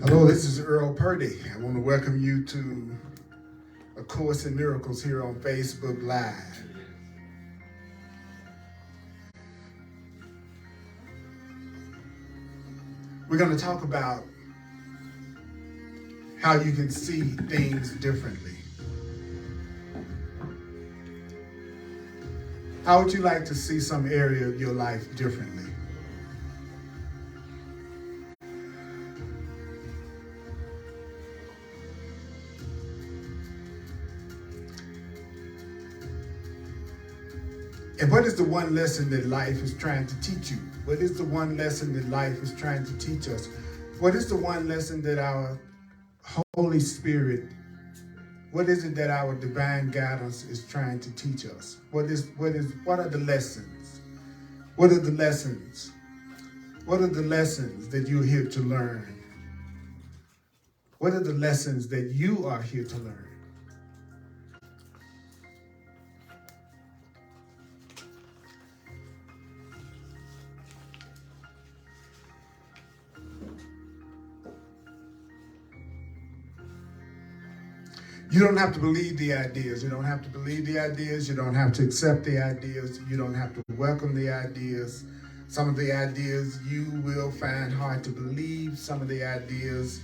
Hello, this is Earl Purdy. I want to welcome you to A Course in Miracles here on Facebook Live. We're going to talk about how you can see things differently. How would you like to see some area of your life differently? And what is the one lesson that life is trying to teach you? What is the one lesson that life is trying to teach us? What is the one lesson that our Holy Spirit, what is it that our divine guidance is trying to teach us? What are the lessons? What are the lessons? What are the lessons that you're here to learn? What are the lessons that you are here to learn? You don't have to believe the ideas. You don't have to believe the ideas. You don't have to accept the ideas. You don't have to welcome the ideas. Some of the ideas you will find hard to believe. Some of the ideas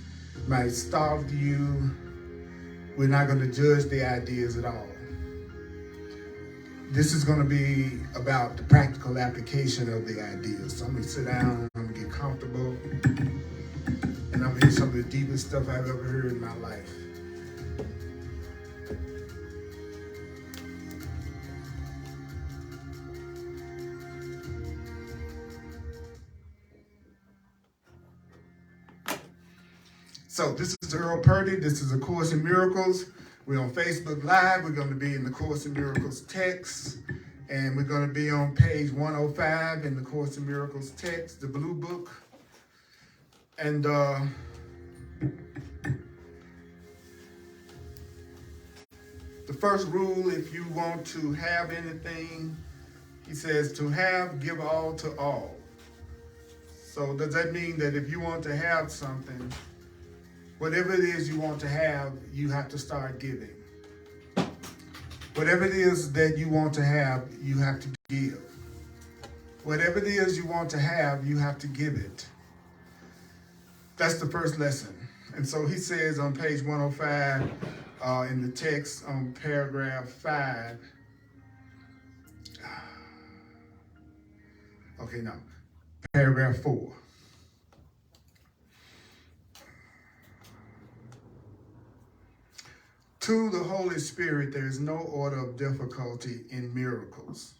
might startle you. We're not going to judge the ideas at all. This is going to be about the practical application of the ideas. So I'm going to sit down, I'm going to get comfortable, and I'm going to hear some of the deepest stuff I've ever heard in my life. So this is Earl Purdy. This is A Course in Miracles. We're on Facebook Live. We're going to be in the Course in Miracles text. And we're going to be on page 105 in the Course in Miracles text, the blue book. And the first rule, if you want to have anything, he says to have, give all to all. So does that mean that if you want to have something, whatever it is you want to have, you have to start giving. Whatever it is that you want to have, you have to give. Whatever it is you want to have, you have to give it. That's the first lesson. And so he says on page 105 in the text on paragraph 5. Paragraph 4. To the Holy Spirit, there is no order of difficulty in miracles.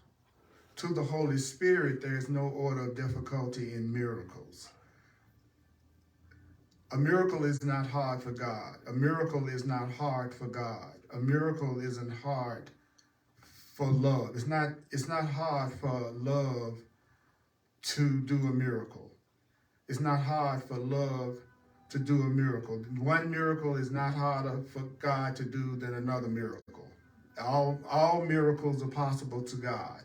To the Holy Spirit, there is no order of difficulty in miracles. A miracle is not hard for God. A miracle is not hard for God. A miracle isn't hard for love. It's not hard for love to do a miracle. It's not hard for love to do a miracle. One miracle is not harder for God to do than another miracle. All miracles are possible to God.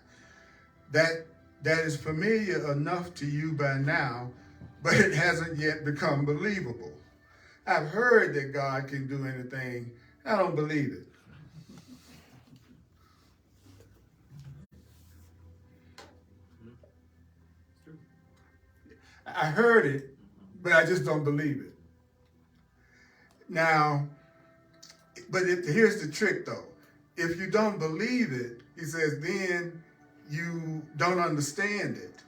That is familiar enough to you by now, but it hasn't yet become believable. I've heard that God can do anything. I don't believe it. I heard it, but I just don't believe it. Now, but here's the trick though. If you don't believe it, he says, then you don't understand it.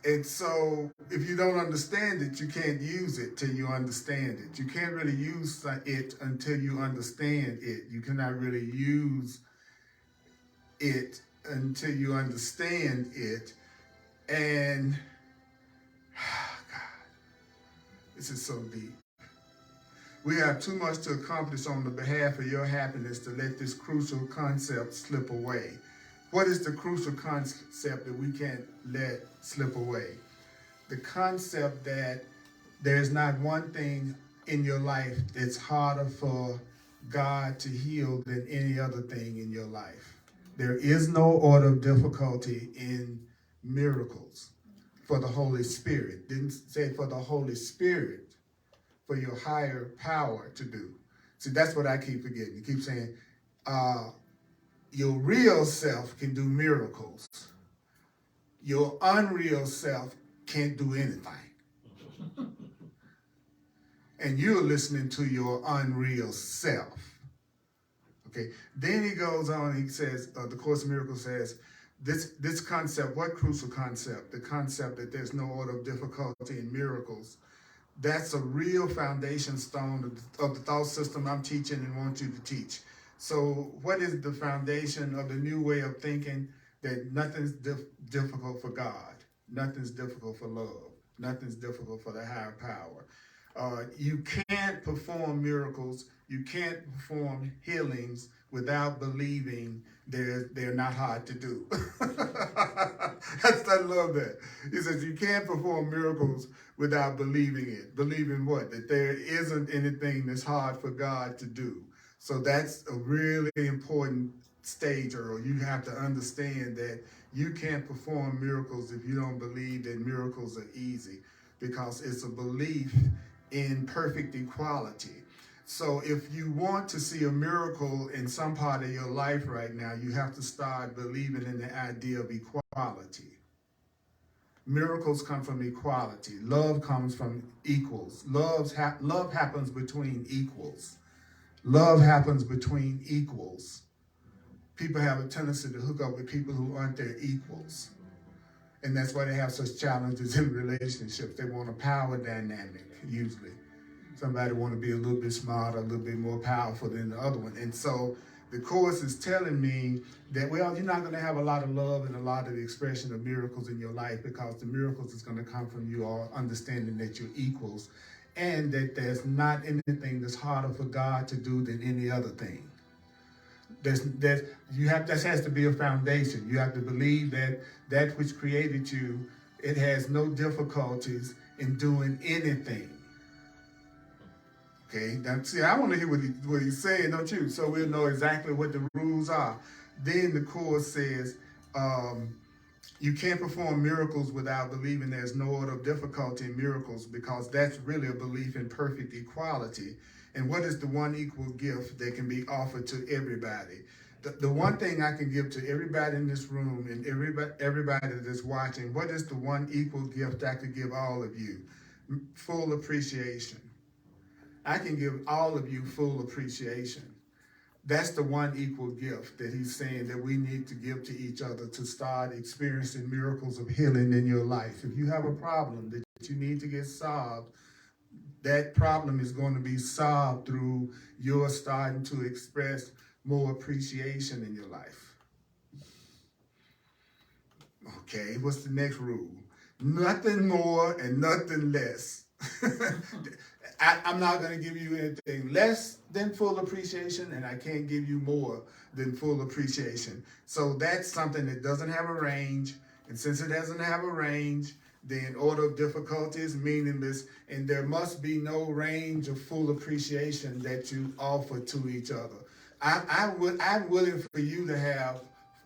And so if you don't understand it, you can't use it till you understand it. You can't really use it until you understand it. You cannot really use it until you understand it. And, God, this is so deep. We have too much to accomplish on the behalf of your happiness to let this crucial concept slip away. What is the crucial concept that we can't let slip away? The concept that there's not one thing in your life that's harder for God to heal than any other thing in your life. There is no order of difficulty in miracles for the Holy Spirit. Didn't say for the Holy Spirit. for your higher power to do. See, that's what I keep forgetting. You keep saying, your real self can do miracles. Your unreal self can't do anything. And you're listening to your unreal self. Okay. Then he goes on, he says, the Course in Miracles says, this concept, what crucial concept? The concept that there's no order of difficulty in miracles. That's a real foundation stone of the thought system I'm teaching and want you to teach. So what is the foundation of the new way of thinking? That nothing's difficult for God. Nothing's difficult for love. Nothing's difficult for the higher power. You can't perform miracles. You can't perform healings without believing they're not hard to do. I love that. He says you can't perform miracles without believing it. Believing what? That there isn't anything that's hard for God to do. So that's a really important stage, Earl. You have to understand that you can't perform miracles if you don't believe that miracles are easy, because it's a belief in perfect equality. So if you want to see a miracle in some part of your life right now, you have to start believing in the idea of equality. Miracles come from equality. Love comes from equals. Love happens between equals. Love happens between equals. People have a tendency to hook up with people who aren't their equals. And that's why they have such challenges in relationships. They want a power dynamic, usually. Somebody want to be a little bit smarter, a little bit more powerful than the other one. And so the Course is telling me that, well, you're not going to have a lot of love and a lot of the expression of miracles in your life, because the miracles is going to come from you all understanding that you're equals, and that there's not anything that's harder for God to do than any other thing. That has to be a foundation. You have to believe that which created you, it has no difficulties in doing anything. Okay, now see, I want to hear what he's saying, don't you? So we'll know exactly what the rules are. Then the Course says, you can't perform miracles without believing there's no order of difficulty in miracles, because that's really a belief in perfect equality. And what is the one equal gift that can be offered to everybody? The one thing I can give to everybody in this room and everybody that's watching, what is the one equal gift I could give all of you? Full appreciation. I can give all of you full appreciation. That's the one equal gift that he's saying that we need to give to each other to start experiencing miracles of healing in your life. If you have a problem that you need to get solved, that problem is going to be solved through your starting to express more appreciation in your life. Okay, what's the next rule? Nothing more and nothing less. I'm not going to give you anything less than full appreciation, and I can't give you more than full appreciation. So that's something that doesn't have a range, and since it doesn't have a range, then order of difficulty is meaningless, and there must be no range of full appreciation that you offer to each other. I'm willing for you to have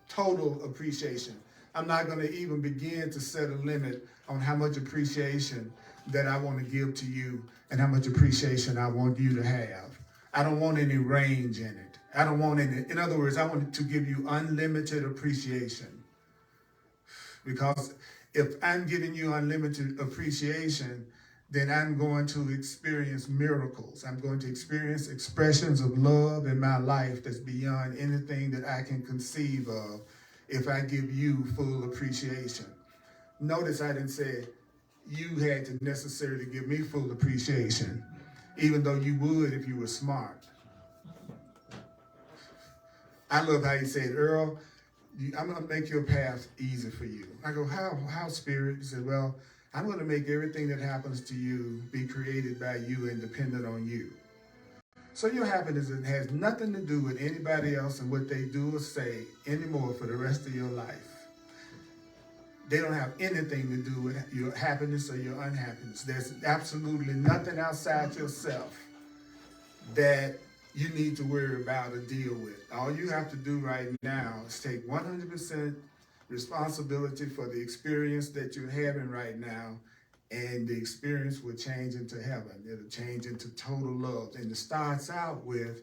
total appreciation. I'm not going to even begin to set a limit on how much appreciation that I want to give to you and how much appreciation I want you to have. I don't want any range in it. I don't want any, in other words, I want to give you unlimited appreciation. Because if I'm giving you unlimited appreciation, then I'm going to experience miracles. I'm going to experience expressions of love in my life that's beyond anything that I can conceive of if I give you full appreciation. Notice I didn't say you had to necessarily give me full appreciation, even though you would if you were smart. I love how you said, Earl, I'm going to make your path easy for you. I go, how, Spirit? He said, well, I'm going to make everything that happens to you be created by you and dependent on you. So your happiness has nothing to do with anybody else and what they do or say anymore for the rest of your life. They don't have anything to do with your happiness or your unhappiness. There's absolutely nothing outside yourself that you need to worry about or deal with. All you have to do right now is take 100% responsibility for the experience that you're having right now and the experience will change into heaven. It'll change into total love. And it starts out with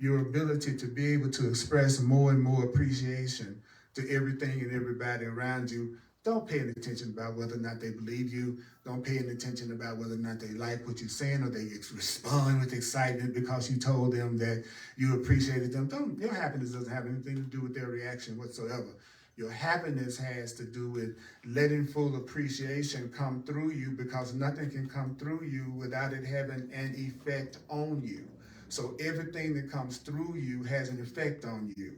your ability to be able to express more and more appreciation to everything and everybody around you. Don't pay any attention about whether or not they believe you. Don't pay any attention about whether or not they like what you're saying or they respond with excitement because you told them that you appreciated them. Your happiness doesn't have anything to do with their reaction whatsoever. Your happiness has to do with letting full appreciation come through you, because nothing can come through you without it having an effect on you. So everything that comes through you has an effect on you.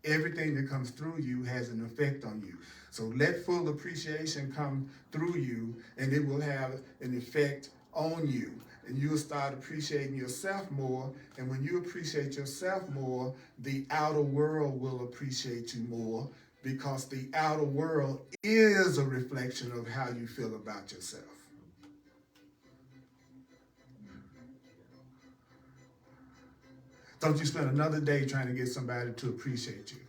Everything that comes through you has an effect on you. So let full appreciation come through you, and it will have an effect on you. And you'll start appreciating yourself more. And when you appreciate yourself more, the outer world will appreciate you more, because the outer world is a reflection of how you feel about yourself. Don't you spend another day trying to get somebody to appreciate you.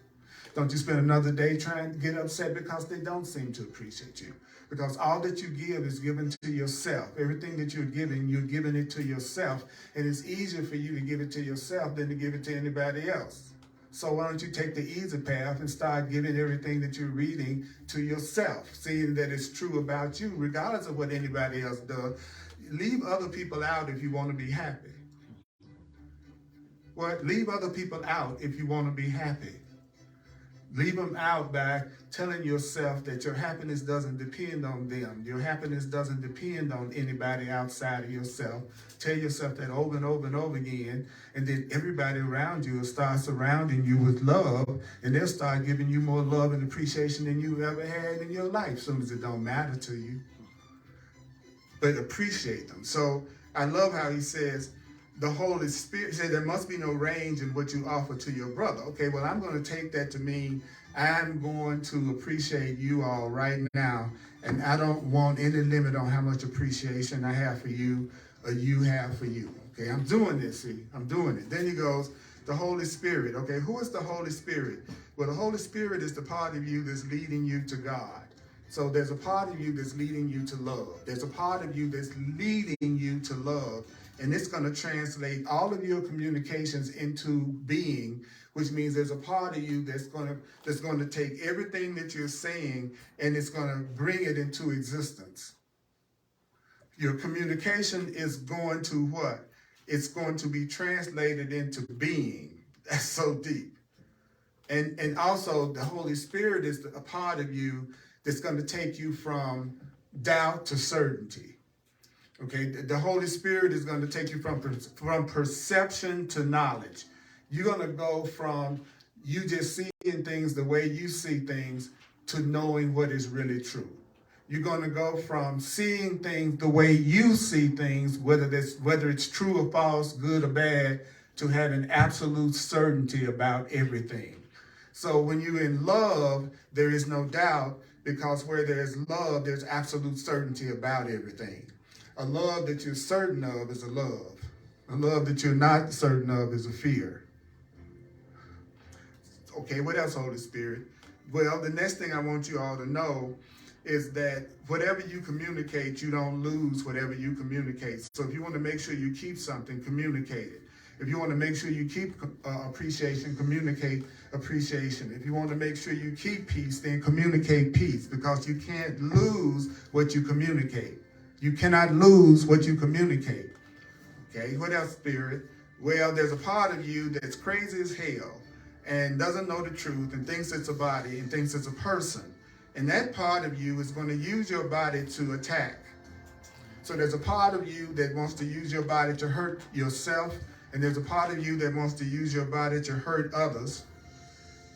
Don't you spend another day trying to get upset because they don't seem to appreciate you. Because all that you give is given to yourself. Everything that you're giving it to yourself. And it's easier for you to give it to yourself than to give it to anybody else. So why don't you take the easy path and start giving everything that you're reading to yourself, seeing that it's true about you, regardless of what anybody else does. Leave other people out if you want to be happy. What? Leave other people out if you want to be happy. Leave them out by telling yourself that your happiness doesn't depend on them. Your happiness doesn't depend on anybody outside of yourself. Tell yourself that over and over and over again, and then everybody around you will start surrounding you with love, and they'll start giving you more love and appreciation than you ever had in your life, as soon as it don't matter to you. But appreciate them. So I love how he says, the Holy Spirit said there must be no range in what you offer to your brother. Okay, well, I'm going to take that to mean I'm going to appreciate you all right now, and I don't want any limit on how much appreciation I have for you or you have for you. Okay, I'm doing this, see, I'm doing it. Then he goes, the Holy Spirit. Okay, who is the Holy Spirit? Well, the Holy Spirit is the part of you that's leading you to God. So there's a part of you that's leading you to love. There's a part of you that's leading you to love. And it's going to translate all of your communications into being, which means there's a part of you that's going to take everything that you're saying and it's going to bring it into existence. Your communication is going to what? It's going to be translated into being. That's so deep. And also the Holy Spirit is a part of you that's going to take you from doubt to certainty. Okay, the Holy Spirit is going to take you from perception to knowledge. You're going to go from you just seeing things the way you see things to knowing what is really true. You're going to go from seeing things the way you see things, whether it's true or false, good or bad, to having absolute certainty about everything. So when you're in love, there is no doubt, because where there's love, there's absolute certainty about everything. A love that you're certain of is a love. A love that you're not certain of is a fear. Okay, what else, Holy Spirit? Well, the next thing I want you all to know is that whatever you communicate, you don't lose whatever you communicate. So if you want to make sure you keep something, communicate it. If you want to make sure you keep appreciation, communicate appreciation. If you want to make sure you keep peace, then communicate peace, because you can't lose what you communicate. You cannot lose what you communicate. Okay, what else, Spirit? Well, there's a part of you that's crazy as hell and doesn't know the truth and thinks it's a body and thinks it's a person. And that part of you is going to use your body to attack. So there's a part of you that wants to use your body to hurt yourself, and there's a part of you that wants to use your body to hurt others.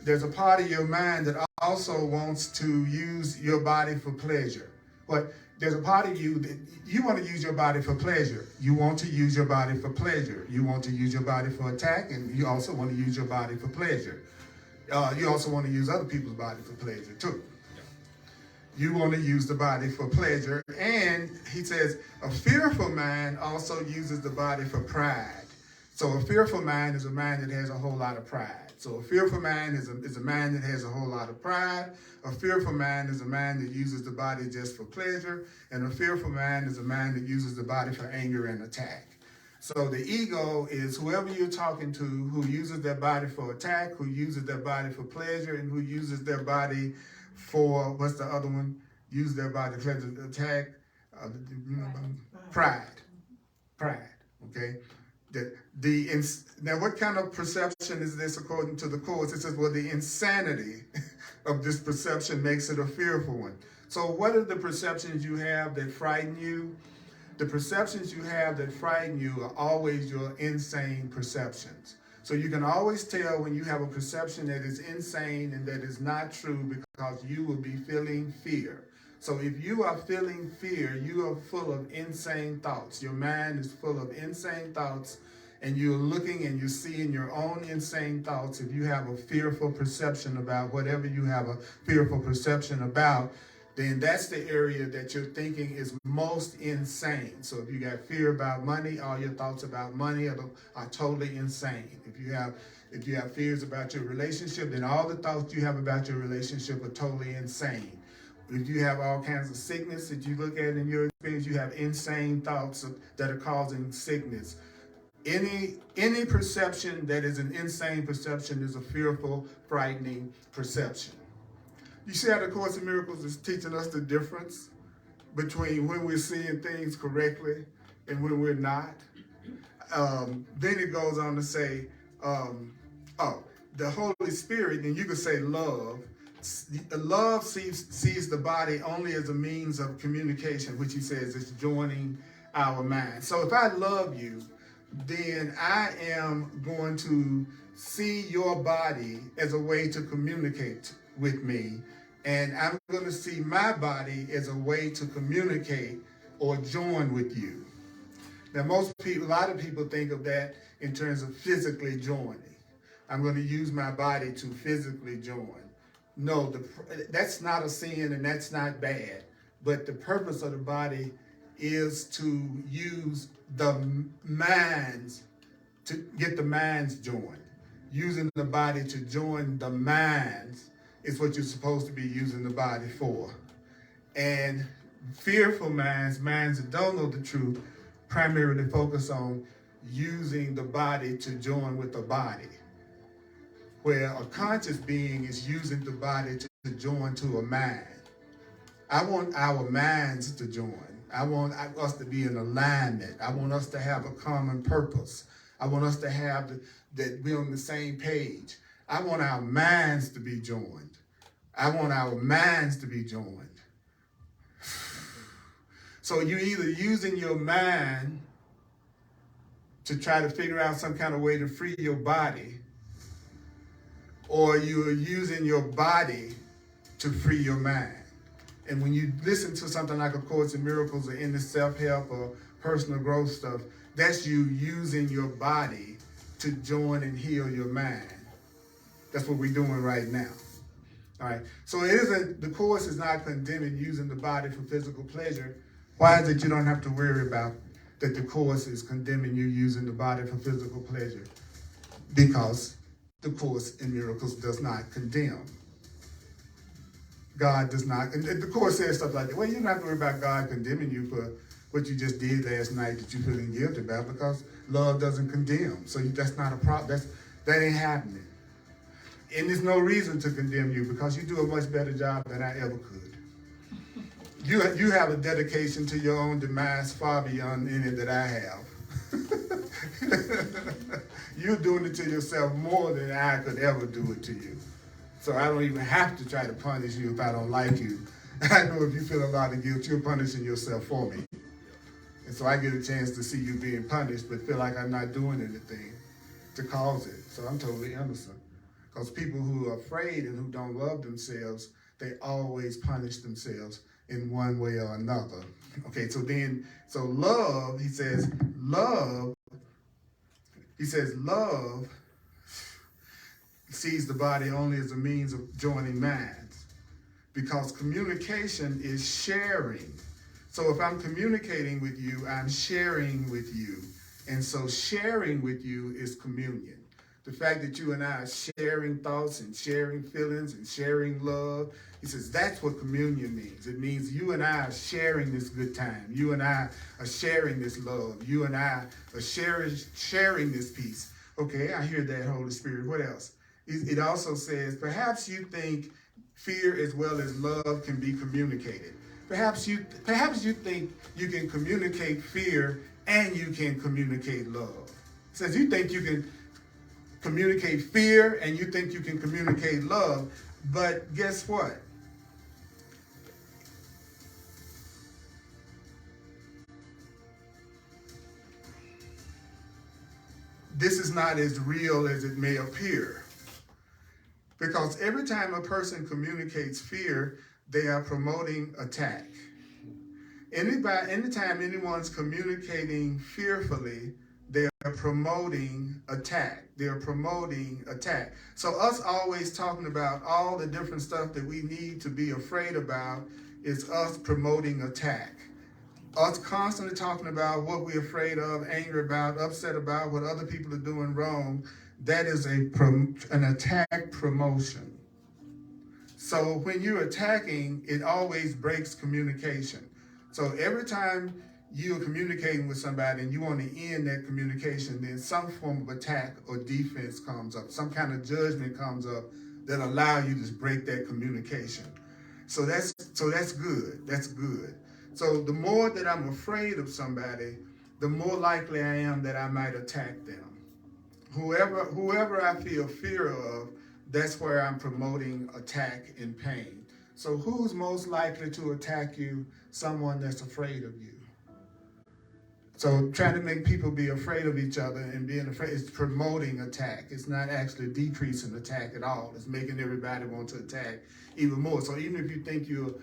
There's a part of your mind that also wants to use your body for pleasure. But there's a part of you that you want to use your body for pleasure. You want to use your body for pleasure. You want to use your body for attack, and you also want to use your body for pleasure. You also want to use other people's body for pleasure too. You want to use the body for pleasure. And he says, a fearful mind also uses the body for pride. So a fearful mind is a mind that has a whole lot of pride. So a fearful man is a man that has a whole lot of pride. A fearful man is a man that uses the body just for pleasure. And a fearful man is a man that uses the body for anger and attack. So the ego is whoever you're talking to who uses their body for attack, who uses their body for pleasure, and who uses their body for, what's the other one? Use their body for pleasure, attack, pride. Pride, okay? Now, what kind of perception is this according to the Course? It says, well, the insanity of this perception makes it a fearful one. So what are the perceptions you have that frighten you? The perceptions you have that frighten you are always your insane perceptions. So you can always tell when you have a perception that is insane and that is not true because you will be feeling fear. So if you are feeling fear, you are full of insane thoughts. Your mind is full of insane thoughts, and you're looking and you're seeing your own insane thoughts. If you have a fearful perception about whatever you have a fearful perception about, then that's the area that you're thinking is most insane. So if you got fear about money, all your thoughts about money are totally insane. If you have fears about your relationship, then all the thoughts you have about your relationship are totally insane. If you have all kinds of sickness that you look at in your experience, you have insane thoughts that are causing sickness. Any perception that is an insane perception is a fearful, frightening perception. You see how the Course in Miracles is teaching us the difference between when we're seeing things correctly and when we're not? Then it goes on to say, the Holy Spirit, and you could say love. Love sees the body only as a means of communication, which he says is joining our minds. So if I love you, then I am going to see your body as a way to communicate with me. And I'm going to see my body as a way to communicate or join with you. Now, a lot of people think of that in terms of physically joining. I'm going to use my body to physically join. No, that's not a sin and that's not bad. But the purpose of the body is to use the minds, to get the minds joined. Using the body to join the minds is what you're supposed to be using the body for. And fearful minds that don't know the truth, primarily focus on using the body to join with the body. Where a conscious being is using the body to join to a mind. I want our minds to join. I want us to be in alignment. I want us to have a common purpose. I want us to have that we're on the same page. I want our minds to be joined. I want our minds to be joined. So you're either using your mind to try to figure out some kind of way to free your body, or you're using your body to free your mind. And when you listen to something like A Course in Miracles or in the self-help or personal growth stuff, that's you using your body to join and heal your mind. That's what we're doing right now. All right. So the Course is not condemning using the body for physical pleasure. Why is it you don't have to worry about that the Course is condemning you using the body for physical pleasure? Because the Course in Miracles does not condemn. God does not, and the Course says stuff like that. Well, you don't have to worry about God condemning you for what you just did last night that you're feeling guilty about, because love doesn't condemn. So that's not a problem. That ain't happening. And there's no reason to condemn you because you do a much better job than I ever could. You have a dedication to your own demise far beyond any that I have. You're doing it to yourself more than I could ever do it to you. So I don't even have to try to punish you if I don't like you. I know if you feel a lot of guilt, you're punishing yourself for me. And so I get a chance to see you being punished, but feel like I'm not doing anything to cause it. So I'm totally innocent. Because people who are afraid and who don't love themselves, they always punish themselves in one way or another. Okay, so love, he says, love sees the body only as a means of joining minds, because communication is sharing. So if I'm communicating with you, I'm sharing with you. And so sharing with you is communion. The fact that you and I are sharing thoughts and sharing feelings and sharing love. He says that's what communion means. It means you and I are sharing this good time. You and I are sharing this love. You and I are sharing this peace. Okay, I hear that, Holy Spirit. What else? It also says, perhaps you think fear as well as love can be communicated. Perhaps you think you can communicate fear and you can communicate love. It says you think you can communicate fear and you think you can communicate love, but guess what? This is not as real as it may appear. Because every time a person communicates fear, they are promoting attack. Anytime anyone's communicating fearfully, they are promoting attack. They're promoting attack. So us always talking about all the different stuff that we need to be afraid about is us promoting attack. Us constantly talking about what we're afraid of, angry about, upset about, what other people are doing wrong, that is an attack promotion. So when you're attacking, it always breaks communication. So every time you're communicating with somebody and you want to end that communication, then some form of attack or defense comes up. Some kind of judgment comes up that allow you to break that communication. So that's good. That's good. So the more that I'm afraid of somebody, the more likely I am that I might attack them. Whoever I feel fear of, that's where I'm promoting attack and pain. So who's most likely to attack you? Someone that's afraid of you. So trying to make people be afraid of each other and being afraid is promoting attack. It's not actually decreasing attack at all. It's making everybody want to attack even more. So even if you think you're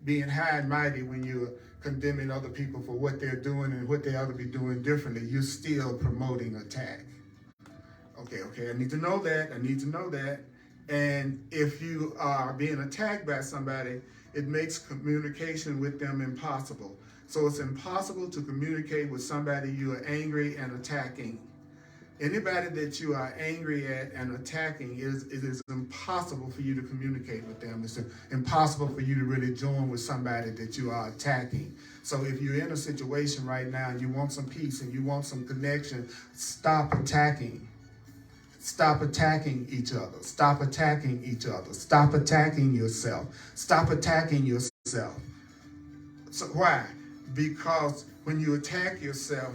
being high and mighty when you're condemning other people for what they're doing and what they ought to be doing differently, you're still promoting attack. Okay, I need to know that. And if you are being attacked by somebody, it makes communication with them impossible. So it's impossible to communicate with somebody you are angry and attacking. Anybody that you are angry at and attacking, it is impossible for you to communicate with them. It's impossible for you to really join with somebody that you are attacking. So if you're in a situation right now and you want some peace and you want some connection, stop attacking. Stop attacking each other. Stop attacking each other. Stop attacking yourself. Stop attacking yourself. So why? Because when you attack yourself,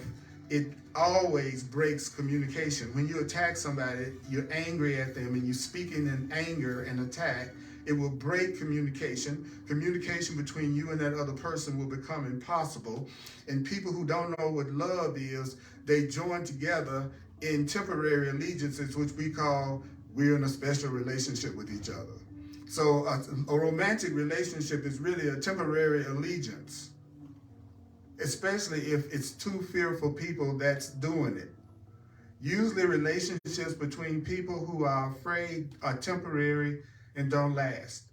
it always breaks communication. When you attack somebody, you're angry at them and you're speaking in anger and attack, it will break communication. Communication between you and that other person will become impossible. And people who don't know what love is, they join together in temporary allegiances, which we call we're in a special relationship with each other. So a romantic relationship is really a temporary allegiance, especially if it's two fearful people that's doing it. Usually relationships between people who are afraid are temporary and don't last.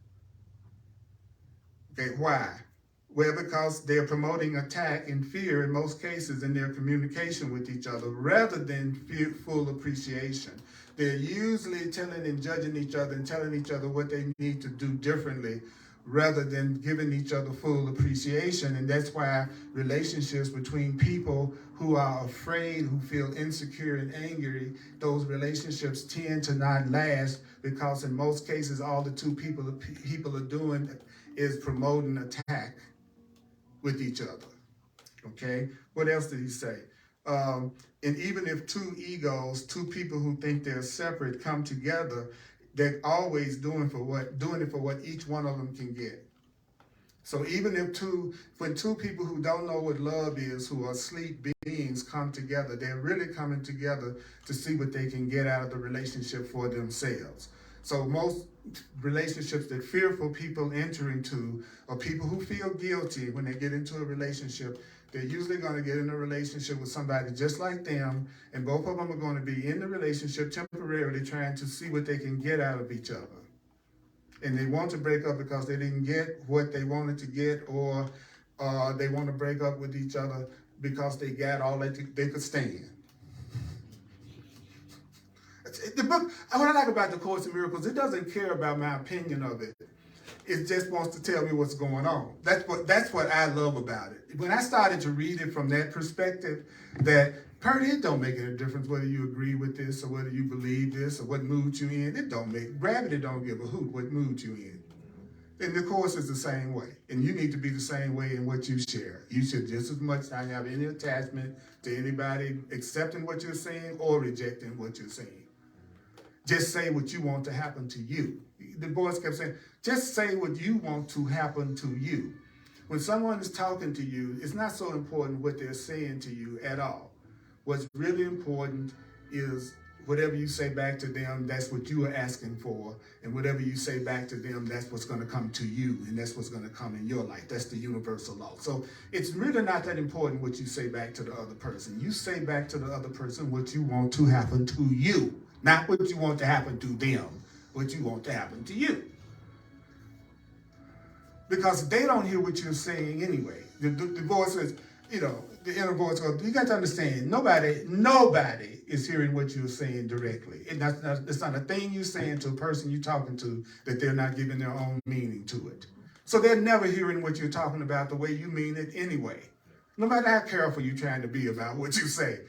Okay, why? Well, because they're promoting attack and fear in most cases in their communication with each other rather than full appreciation. They're usually telling and judging each other and telling each other what they need to do differently rather than giving each other full appreciation. And that's why relationships between people who are afraid, who feel insecure and angry, those relationships tend to not last because in most cases, all the two people are doing is promoting attack with each other. Okay, what else did he say? And even if two egos, two people who think they're separate come together, they're always doing it for what each one of them can get. So even when two people who don't know what love is, who are asleep beings, come together, they're really coming together to see what they can get out of the relationship for themselves. So most relationships that fearful people enter into are people who feel guilty when they get into a relationship. They're usually going to get in a relationship with somebody just like them, and both of them are going to be in the relationship temporarily trying to see what they can get out of each other. And they want to break up because they didn't get what they wanted to get, or they want to break up with each other because they got all that they could stand. The book, what I like about the Course in Miracles, it doesn't care about my opinion of it. It just wants to tell me what's going on. That's what I love about it. When I started to read it from that perspective, that Purdy, it don't make any difference whether you agree with this or whether you believe this or what mood you in. It don't make, gravity don't give a hoot what mood you in. And the Course is the same way. And you need to be the same way in what you share. You should just as much not have any attachment to anybody accepting what you're saying or rejecting what you're saying. Just say what you want to happen to you. The boys kept saying, just say what you want to happen to you. When someone is talking to you, it's not so important what they're saying to you at all. What's really important is whatever you say back to them, that's what you are asking for. And whatever you say back to them, that's what's going to come to you. And that's what's going to come in your life. That's the universal law. So it's really not that important what you say back to the other person. You say back to the other person what you want to happen to you. Not what you want to happen to them, what you want to happen to you. Because they don't hear what you're saying anyway. The voice says, you know, the inner voice goes, you got to understand, nobody is hearing what you're saying directly. It's not a thing you're saying to a person you're talking to that they're not giving their own meaning to it. So they're never hearing what you're talking about the way you mean it anyway. No matter how careful you're trying to be about what you say,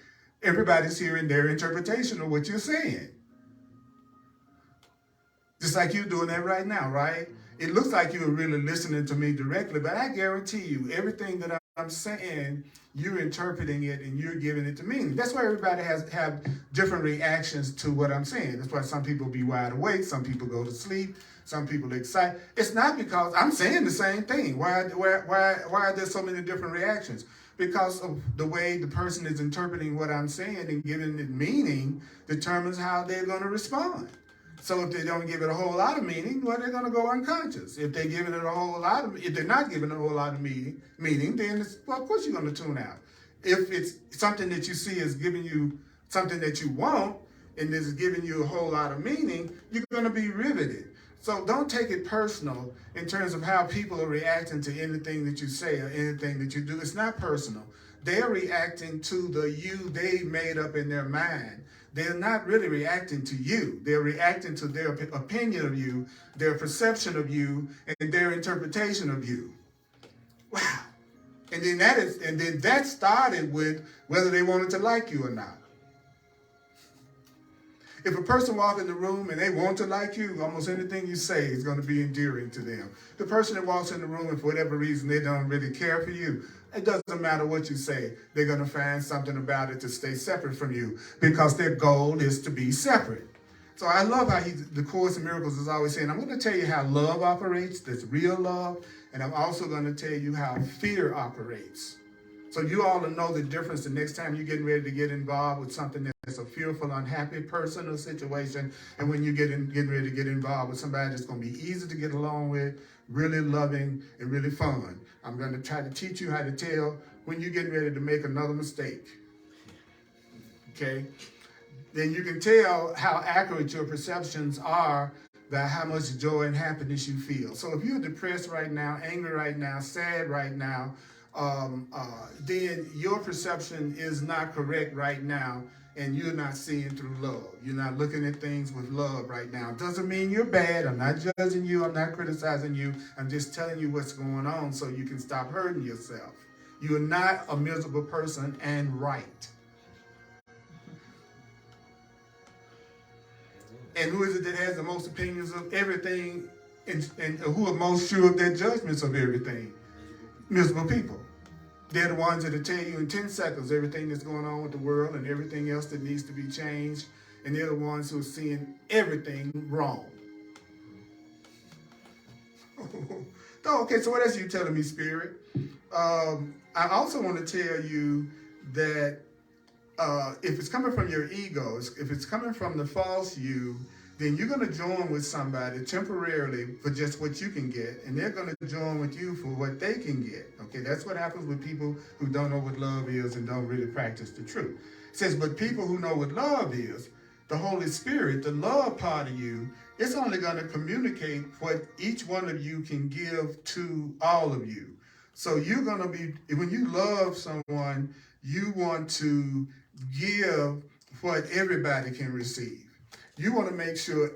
everybody's hearing their interpretation of what you're saying. Just like you're doing that right now, right? It looks like you're really listening to me directly, but I guarantee you, everything that I'm saying, you're interpreting it and you're giving it to meaning. That's why everybody have different reactions to what I'm saying. That's why some people be wide awake, some people go to sleep, some people excited. It's not because I'm saying the same thing. Why are there so many different reactions? Because of the way the person is interpreting what I'm saying and giving it meaning determines how they're going to respond. So if they don't give it a whole lot of meaning, well, they're going to go unconscious. If they're giving it a whole lot of, if they're not giving it a whole lot of meaning, then well, of course you're going to tune out. If it's something that you see is giving you something that you want, and this is giving you a whole lot of meaning, you're going to be riveted. So don't take it personal in terms of how people are reacting to anything that you say or anything that you do. It's not personal. They're reacting to the you they made up in their mind. They're not really reacting to you. They're reacting to their opinion of you, their perception of you, and their interpretation of you. Wow. And then that started with whether they wanted to like you or not. If a person walks in the room and they want to like you, almost anything you say is going to be endearing to them. The person that walks in the room and for whatever reason they don't really care for you, it doesn't matter what you say. They're going to find something about it to stay separate from you because their goal is to be separate. So I love how the Course in Miracles is always saying, I'm going to tell you how love operates, that's real love, and I'm also going to tell you how fear operates. So you all will know the difference the next time you're getting ready to get involved with something that's a fearful, unhappy person or situation, and when you're getting ready to get involved with somebody that's going to be easy to get along with, really loving, and really fun. I'm going to try to teach you how to tell when you're getting ready to make another mistake. Okay? Then you can tell how accurate your perceptions are by how much joy and happiness you feel. So if you're depressed right now, angry right now, sad right now, then your perception is not correct right now, and you're not seeing through love. You're not looking at things with love right now. Doesn't mean you're bad. I'm not judging you. I'm not criticizing you. I'm just telling you what's going on so you can stop hurting yourself. You're not a miserable person and right. And who is it that has the most opinions of everything and who are most sure of their judgments of everything? Miserable people. They're the ones that will tell you in 10 seconds everything that's going on with the world and everything else that needs to be changed. And they're the ones who are seeing everything wrong. Okay, so what else are you telling me, Spirit? I also want to tell you that if it's coming from your egos, if it's coming from the false you, then you're going to join with somebody temporarily for just what you can get, and they're going to join with you for what they can get. Okay, that's what happens with people who don't know what love is and don't really practice the truth. It says, but people who know what love is, the Holy Spirit, the love part of you, it's only going to communicate what each one of you can give to all of you. So you're going to be, when you love someone, you want to give what everybody can receive. You want to make sure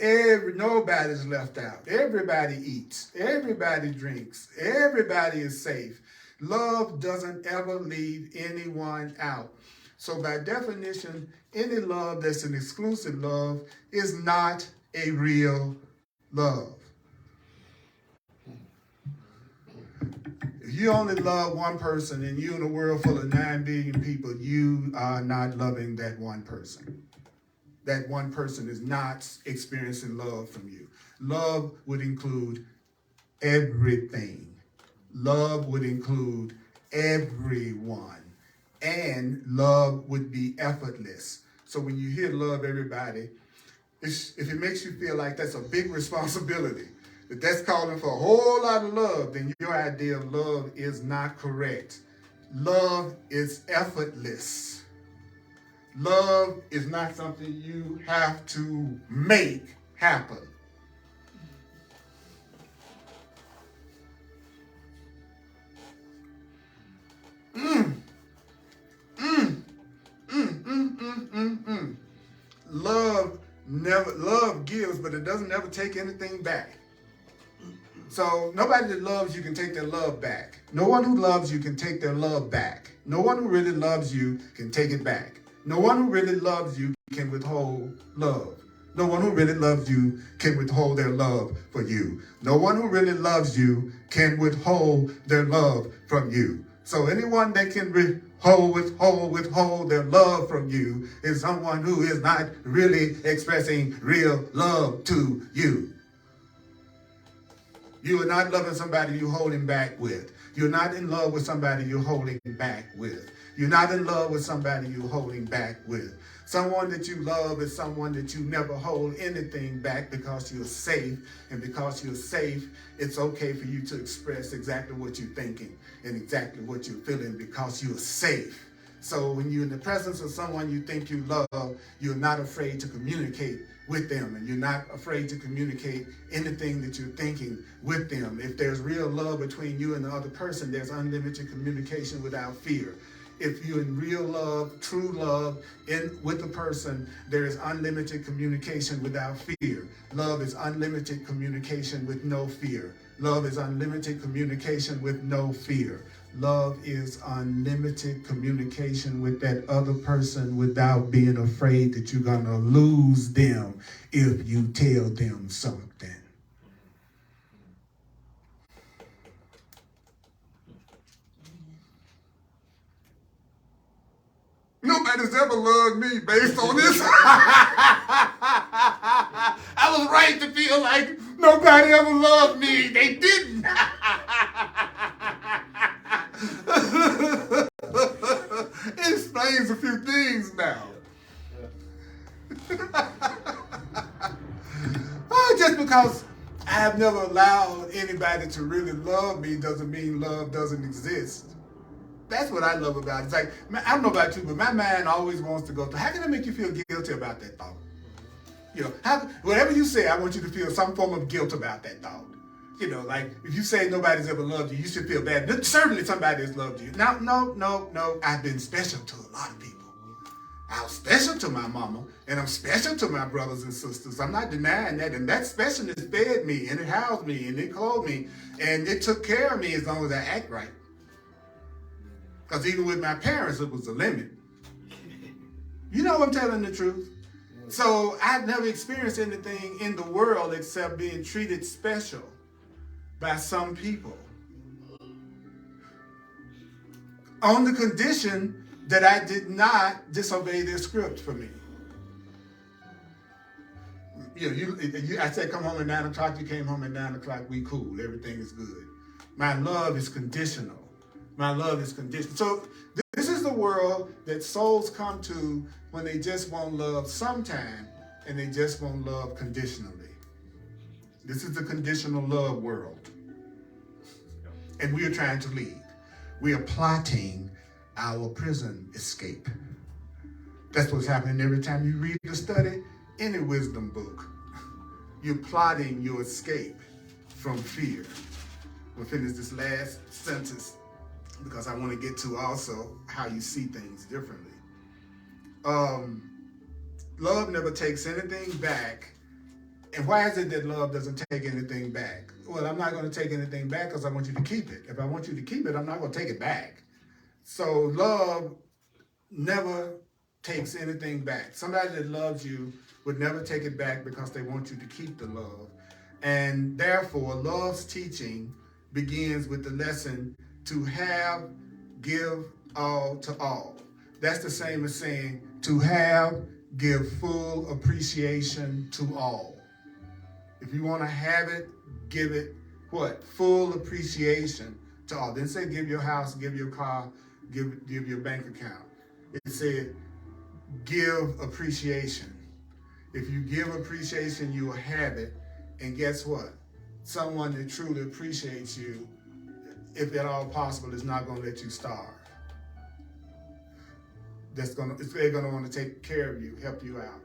nobody's left out. Everybody eats. Everybody drinks. Everybody is safe. Love doesn't ever leave anyone out. So by definition, any love that's an exclusive love is not a real love. If you only love one person and you're in a world full of 9 billion people, you are not loving that one person. That one person is not experiencing love from you. Love would include everything. Love would include everyone. And love would be effortless. So when you hear love everybody, if it makes you feel like that's a big responsibility, if that's calling for a whole lot of love, then your idea of love is not correct. Love is effortless. Love is not something you have to make happen. Love gives, but it doesn't ever take anything back. So nobody that loves you can take their love back. No one who loves you can take their love back. No one who really loves you can take it back. No one who really loves you can withhold love. No one who really loves you can withhold their love for you. No one who really loves you can withhold their love from you. So anyone that can withhold their love from you is someone who is not really expressing real love to you. You are not loving somebody you're holding back with. You're not in love with somebody you're holding back with. You're not in love with somebody you're holding back with. Someone that you love is someone that you never hold anything back because you're safe. And because you're safe, it's okay for you to express exactly what you're thinking and exactly what you're feeling because you're safe. So when you're in the presence of someone you think you love, you're not afraid to communicate with them, and you're not afraid to communicate anything that you're thinking with them. If there's real love between you and the other person, there's unlimited communication without fear. If you're in real love, true love with a person, there is unlimited communication without fear. Love is unlimited communication with no fear. Love is unlimited communication with no fear. Love is unlimited communication with that other person without being afraid that you're going to lose them if you tell them something. Nobody's ever loved me based on this. I was right to feel like nobody ever loved me. They didn't. It explains a few things now. Just because I have never allowed anybody to really love me doesn't mean love doesn't exist. That's what I love about it. It's like, I don't know about you, but my mind always wants to go through, how can I make you feel guilty about that thought? You know, whatever you say, I want you to feel some form of guilt about that thought. You know, like if you say nobody's ever loved you, you should feel bad. Certainly somebody has loved you. No. I've been special to a lot of people. I'm special to my mama, and I'm special to my brothers and sisters. I'm not denying that. And that specialness fed me, and it housed me, and it clothed me, and it took care of me as long as I act right. Because even with my parents, it was a limit. You know I'm telling the truth. So I've never experienced anything in the world except being treated special by some people. On the condition that I did not disobey their script for me. I said come home at 9 o'clock, you came home at 9 o'clock, we cool, everything is good. My love is conditional. My love is conditional. So this is the world that souls come to when they just want love sometime and they just want love conditionally. This is the conditional love world. And we are trying to leave. We are plotting our prison escape. That's what's happening every time you read or study any wisdom book. You're plotting your escape from fear. We'll finish this last sentence because I want to get to also how you see things differently. love never takes anything back. And why is it that love doesn't take anything back? Well, I'm not going to take anything back because I want you to keep it. If I want you to keep it, I'm not going to take it back. So love never takes anything back. Somebody that loves you would never take it back because they want you to keep the love. And therefore, love's teaching begins with the lesson to have, give all to all. That's the same as saying to have, give full appreciation to all. If you want to have it, give it what? Full appreciation to all. Didn't say give your house, give your car, give your bank account. It said give appreciation. If you give appreciation, you will have it. And guess what? Someone that truly appreciates you, if at all possible, is not going to let you starve. They're going to want to take care of you, help you out.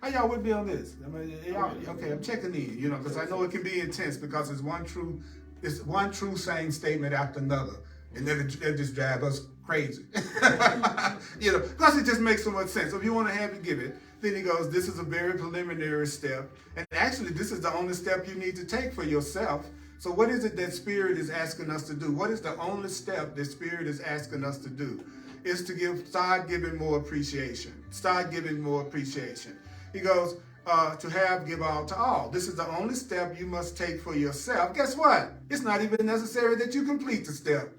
How y'all with me on this? I mean, y'all, okay, I'm checking in, because I know it can be intense because it's one true saying statement after another, and then it just drives us crazy. Because it just makes so much sense. So if you want to have it, give it. Then he goes, this is a very preliminary step, and actually this is the only step you need to take for yourself. So what is it that Spirit is asking us to do? What is the only step that Spirit is asking us to do? Is to start giving more appreciation. Start giving more appreciation. He goes, to have, give all to all. This is the only step you must take for yourself. Guess what? It's not even necessary that you complete the step.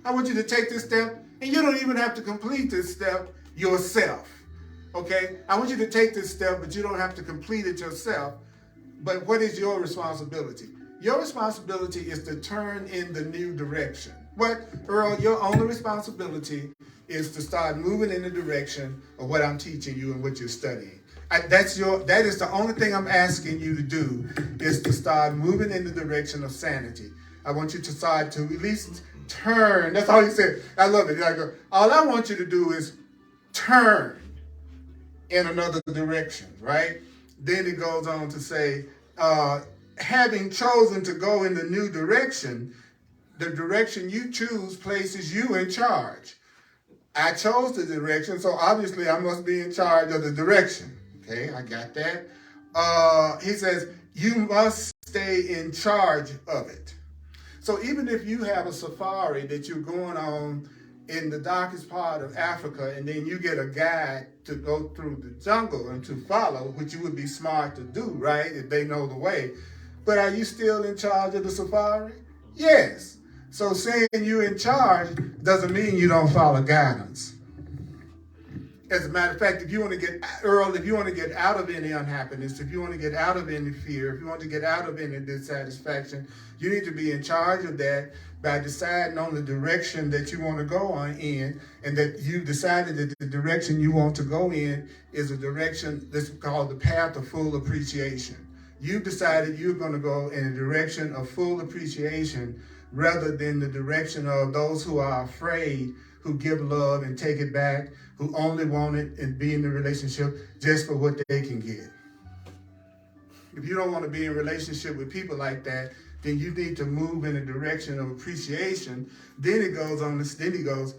I want you to take this step, and you don't even have to complete this step yourself. Okay? I want you to take this step, but you don't have to complete it yourself. But what is your responsibility? Your responsibility is to turn in the new direction. What, Earl, your only responsibility is to start moving in the direction of what I'm teaching you and what you're studying. That is the only thing I'm asking you to do, is to start moving in the direction of sanity. I want you to start to at least turn. That's all he said. I love it. Like, all I want you to do is turn in another direction, right? Then it goes on to say, having chosen to go in the new direction, the direction you choose places you in charge. I chose the direction, so obviously I must be in charge of the direction. Okay, I got that. He says, you must stay in charge of it. So even if you have a safari that you're going on in the darkest part of Africa, and then you get a guide to go through the jungle and to follow, which you would be smart to do, right, if they know the way. But are you still in charge of the safari? Yes. So saying you're in charge doesn't mean you don't follow guidance. As a matter of fact, if you want to get out of any unhappiness, if you want to get out of any fear, if you want to get out of any dissatisfaction, you need to be in charge of that by deciding on the direction that you want to go on in, and that you decided that the direction you want to go in is a direction that's called the path of full appreciation. You've decided you're going to go in a direction of full appreciation rather than the direction of those who are afraid, who give love and take it back, who only want it and be in the relationship just for what they can get. If you don't want to be in a relationship with people like that, then you need to move in a direction of appreciation. Then he goes,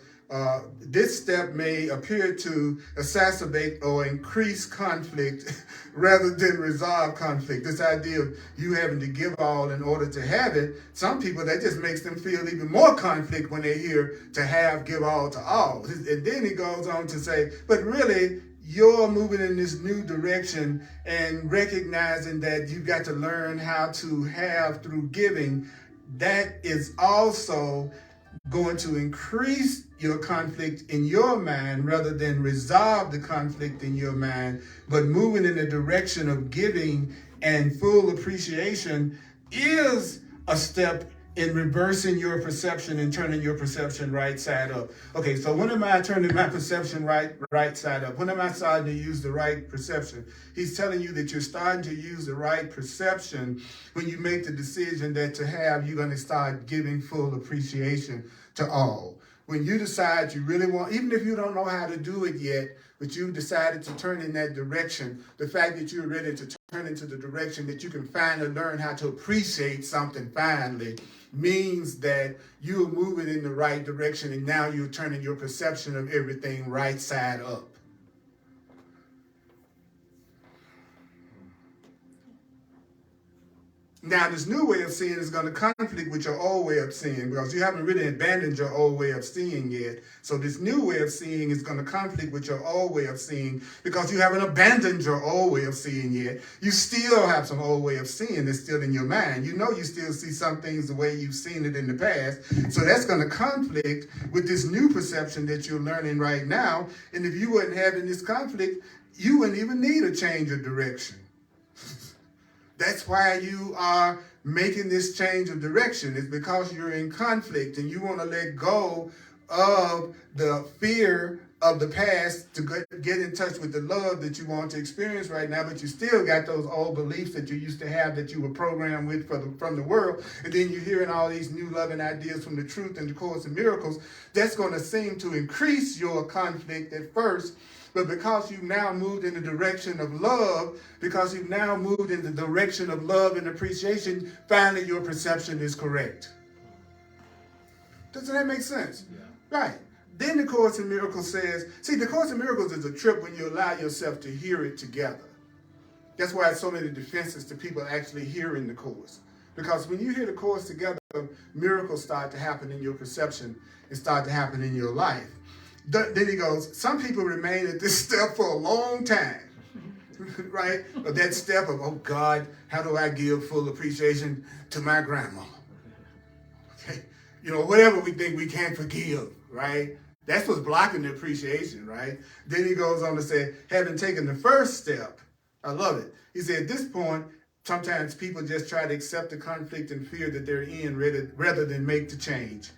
this step may appear to exacerbate or increase conflict rather than resolve conflict. This idea of you having to give all in order to have it, some people, that just makes them feel even more conflict when they hear to have, give all to all. And then he goes on to say, but really, you're moving in this new direction and recognizing that you've got to learn how to have through giving. That is also going to increase your conflict in your mind rather than resolve the conflict in your mind. But moving in the direction of giving and full appreciation is a step in reversing your perception and turning your perception right side up. Okay, so when am I turning my perception right side up? When am I starting to use the right perception? He's telling you that you're starting to use the right perception when you make the decision that to have, you're going to start giving full appreciation to all. When you decide you really want, even if you don't know how to do it yet, but you've decided to turn in that direction, the fact that you're ready to turn into the direction that you can finally learn how to appreciate something finally means that you're moving in the right direction, and now you're turning your perception of everything right side up. Now, this new way of seeing is going to conflict with your old way of seeing because you haven't really abandoned your old way of seeing yet. So this new way of seeing is going to conflict with your old way of seeing because you haven't abandoned your old way of seeing yet. You still have some old way of seeing that's still in your mind. You know you still see some things the way you've seen it in the past. So that's going to conflict with this new perception that you're learning right now. And if you weren't having this conflict, you wouldn't even need a change of direction. That's why you are making this change of direction. It's because you're in conflict and you want to let go of the fear of the past to get in touch with the love that you want to experience right now, but you still got those old beliefs that you used to have that you were programmed with from the world, and then you're hearing all these new loving ideas from the truth and the Course in Miracles. That's going to seem to increase your conflict at first, but because you've now moved in the direction of love, because you've now moved in the direction of love and appreciation, finally your perception is correct. Doesn't that make sense? Yeah. Right. Then the Course in Miracles says, see, the Course in Miracles is a trip when you allow yourself to hear it together. That's why there's so many defenses to people actually hearing the Course. Because when you hear the Course together, miracles start to happen in your perception and start to happen in your life. Then he goes, some people remain at this step for a long time, right? Or that step of, oh God, how do I give full appreciation to my grandma? Okay, you know, whatever we think we can't forgive, right? That's what's blocking the appreciation, right? Then he goes on to say, having taken the first step, I love it. He said, at this point, sometimes people just try to accept the conflict and fear that they're in rather than make the change.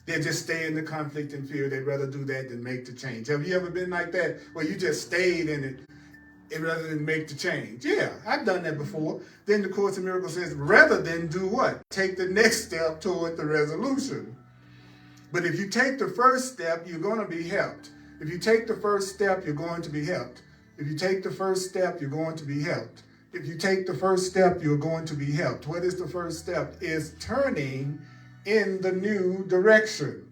They just stay in the conflict and fear. They'd rather do that than make the change. Have you ever been like that, where you just stayed in it rather than make the change? Yeah, I've done that before. Then the Course in Miracles says, rather than do what? Take the next step toward the resolution. But if you take the first step, you're going to be helped. If you take the first step, you're going to be helped. If you take the first step, you're going to be helped. If you take the first step, you're going to be helped. What is the first step? Is turning in the new direction.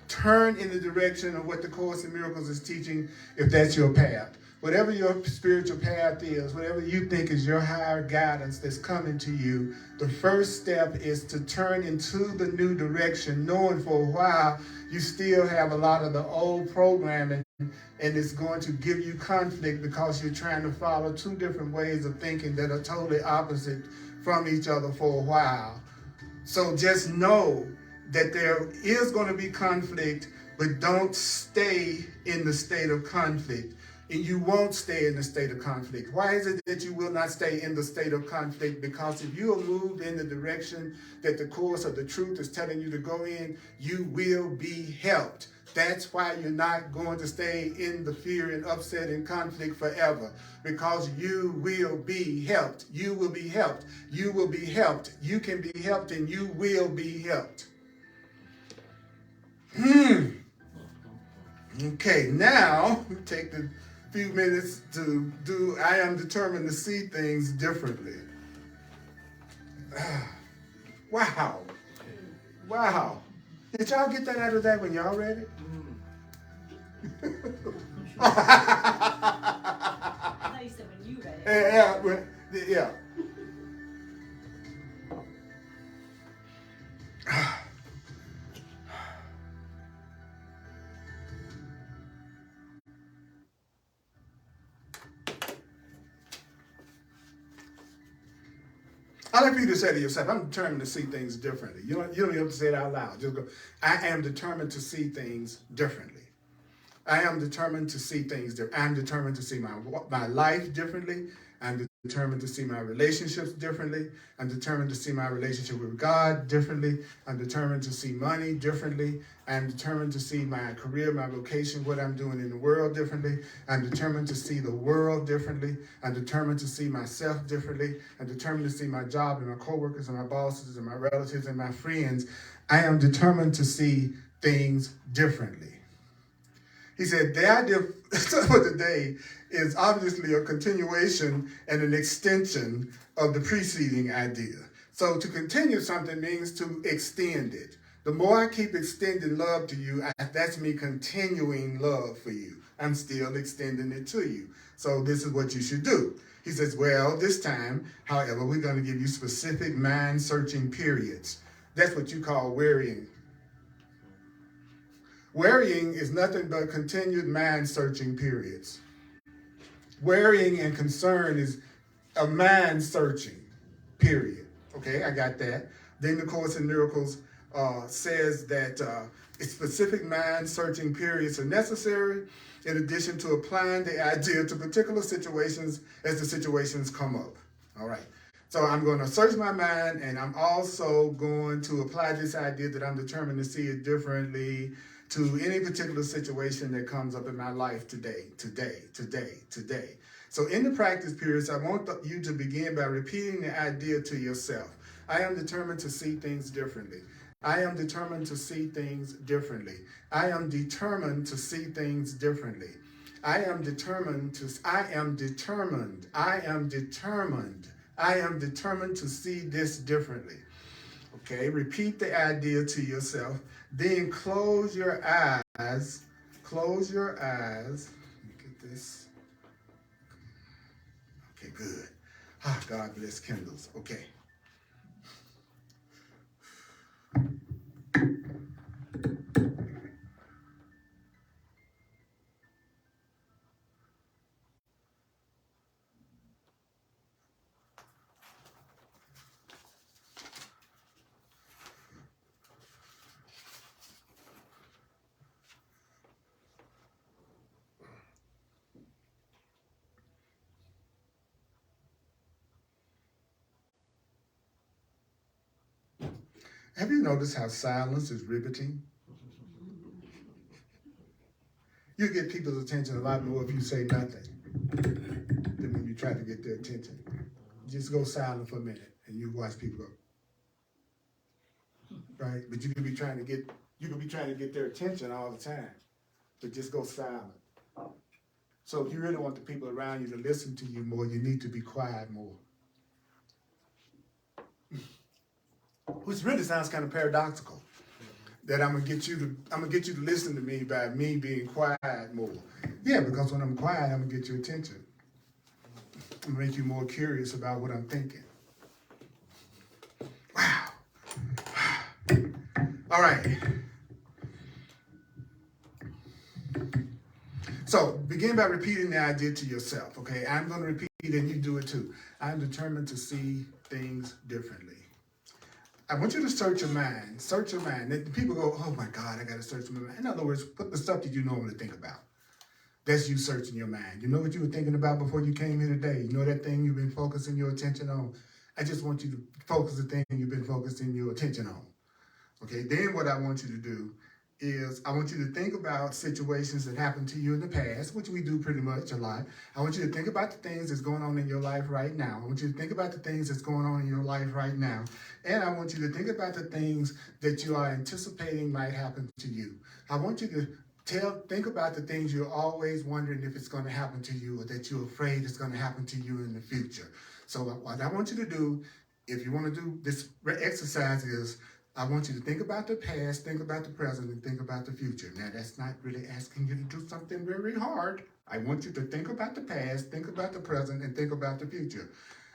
Turn in the direction of what the Course in Miracles is teaching, if that's your path. Whatever your spiritual path is, whatever you think is your higher guidance that's coming to you, the first step is to turn into the new direction, knowing for a while you still have a lot of the old programming, and it's going to give you conflict because you're trying to follow two different ways of thinking that are totally opposite from each other for a while. So just know that there is going to be conflict, but don't stay in the state of conflict. And you won't stay in the state of conflict. Why is it that you will not stay in the state of conflict? Because if you are moved in the direction that the Course of the Truth is telling you to go in, you will be helped. That's why you're not going to stay in the fear and upset and conflict forever. Because you will be helped. You will be helped. You will be helped. You can be helped and you will be helped. Okay, now take the few minutes to do I am determined to see things differently. Wow. Wow. Did y'all get that out of that when y'all read it? I thought you said when you read it. Yeah. I'd like for you to say to yourself, I'm determined to see things differently. You don't even have to say it out loud. Just go, I am determined to see things differently. I am determined to see things differently. I'm determined to see my life differently. I'm determined to see my relationships differently. I'm determined to see my relationship with God differently. I'm determined to see money differently. I'm determined to see my career, my vocation, what I'm doing in the world differently. I'm determined to see the world differently. I'm determined to see myself differently. I'm determined to see my job and my coworkers and my bosses and my relatives and my friends. I am determined to see things differently. He said, the idea for today is obviously a continuation and an extension of the preceding idea. So to continue something means to extend it. The more I keep extending love to you, that's me continuing love for you. I'm still extending it to you. So this is what you should do. He says, well, this time, however, we're going to give you specific mind-searching periods. That's what you call worrying. Worrying is nothing but continued mind-searching periods. Worrying and concern is a mind-searching period. Okay, I got that. Then the Course in Miracles says that specific mind-searching periods are necessary in addition to applying the idea to particular situations as the situations come up. All right. So I'm going to search my mind, and I'm also going to apply this idea that I'm determined to see it differently to any particular situation that comes up in my life today. So in the practice periods, I want you to begin by repeating the idea to yourself. I am determined to see things differently. I am determined to see things differently. I am determined to see things differently. I am determined to see this differently. Okay, repeat the idea to yourself. Then close your eyes. Close your eyes. Look at this. Okay, good. Ah, God bless Kindles. Okay. Have you noticed how silence is riveting? You get people's attention a lot more if you say nothing than when you try to get their attention. Just go silent for a minute and you watch people go. Right? But you could be trying to get their attention all the time. But just go silent. So if you really want the people around you to listen to you more, you need to be quiet more. Which really sounds kind of paradoxical. That I'm gonna get you to listen to me by me being quiet more. Yeah, because when I'm quiet, I'm gonna get your attention. I'm gonna make you more curious about what I'm thinking. Wow. All right. So begin by repeating the idea to yourself. Okay, I'm gonna repeat it and you do it too. I'm determined to see things differently. I want you to search your mind. Search your mind. People go, oh my God, I got to search my mind. In other words, put the stuff that you normally think about. That's you searching your mind. You know what you were thinking about before you came here today? You know that thing you've been focusing your attention on? I just want you to focus the thing you've been focusing your attention on. Okay, then what I want you to do is I want you to think about situations that happened to you in the past, which we do pretty much a lot. I want you to think about the things that's going on in your life right now. I want you to think about the things that's going on in your life right now. And I want you to think about the things that you are anticipating might happen to you. I want you to think about the things you're always wondering if it's going to happen to you or that you're afraid it's going to happen to you in the future. So what I want you to do, if you want to do this exercise, is I want you to think about the past, think about the present, and think about the future. Now, that's not really asking you to do something very hard. I want you to think about the past, think about the present, and think about the future.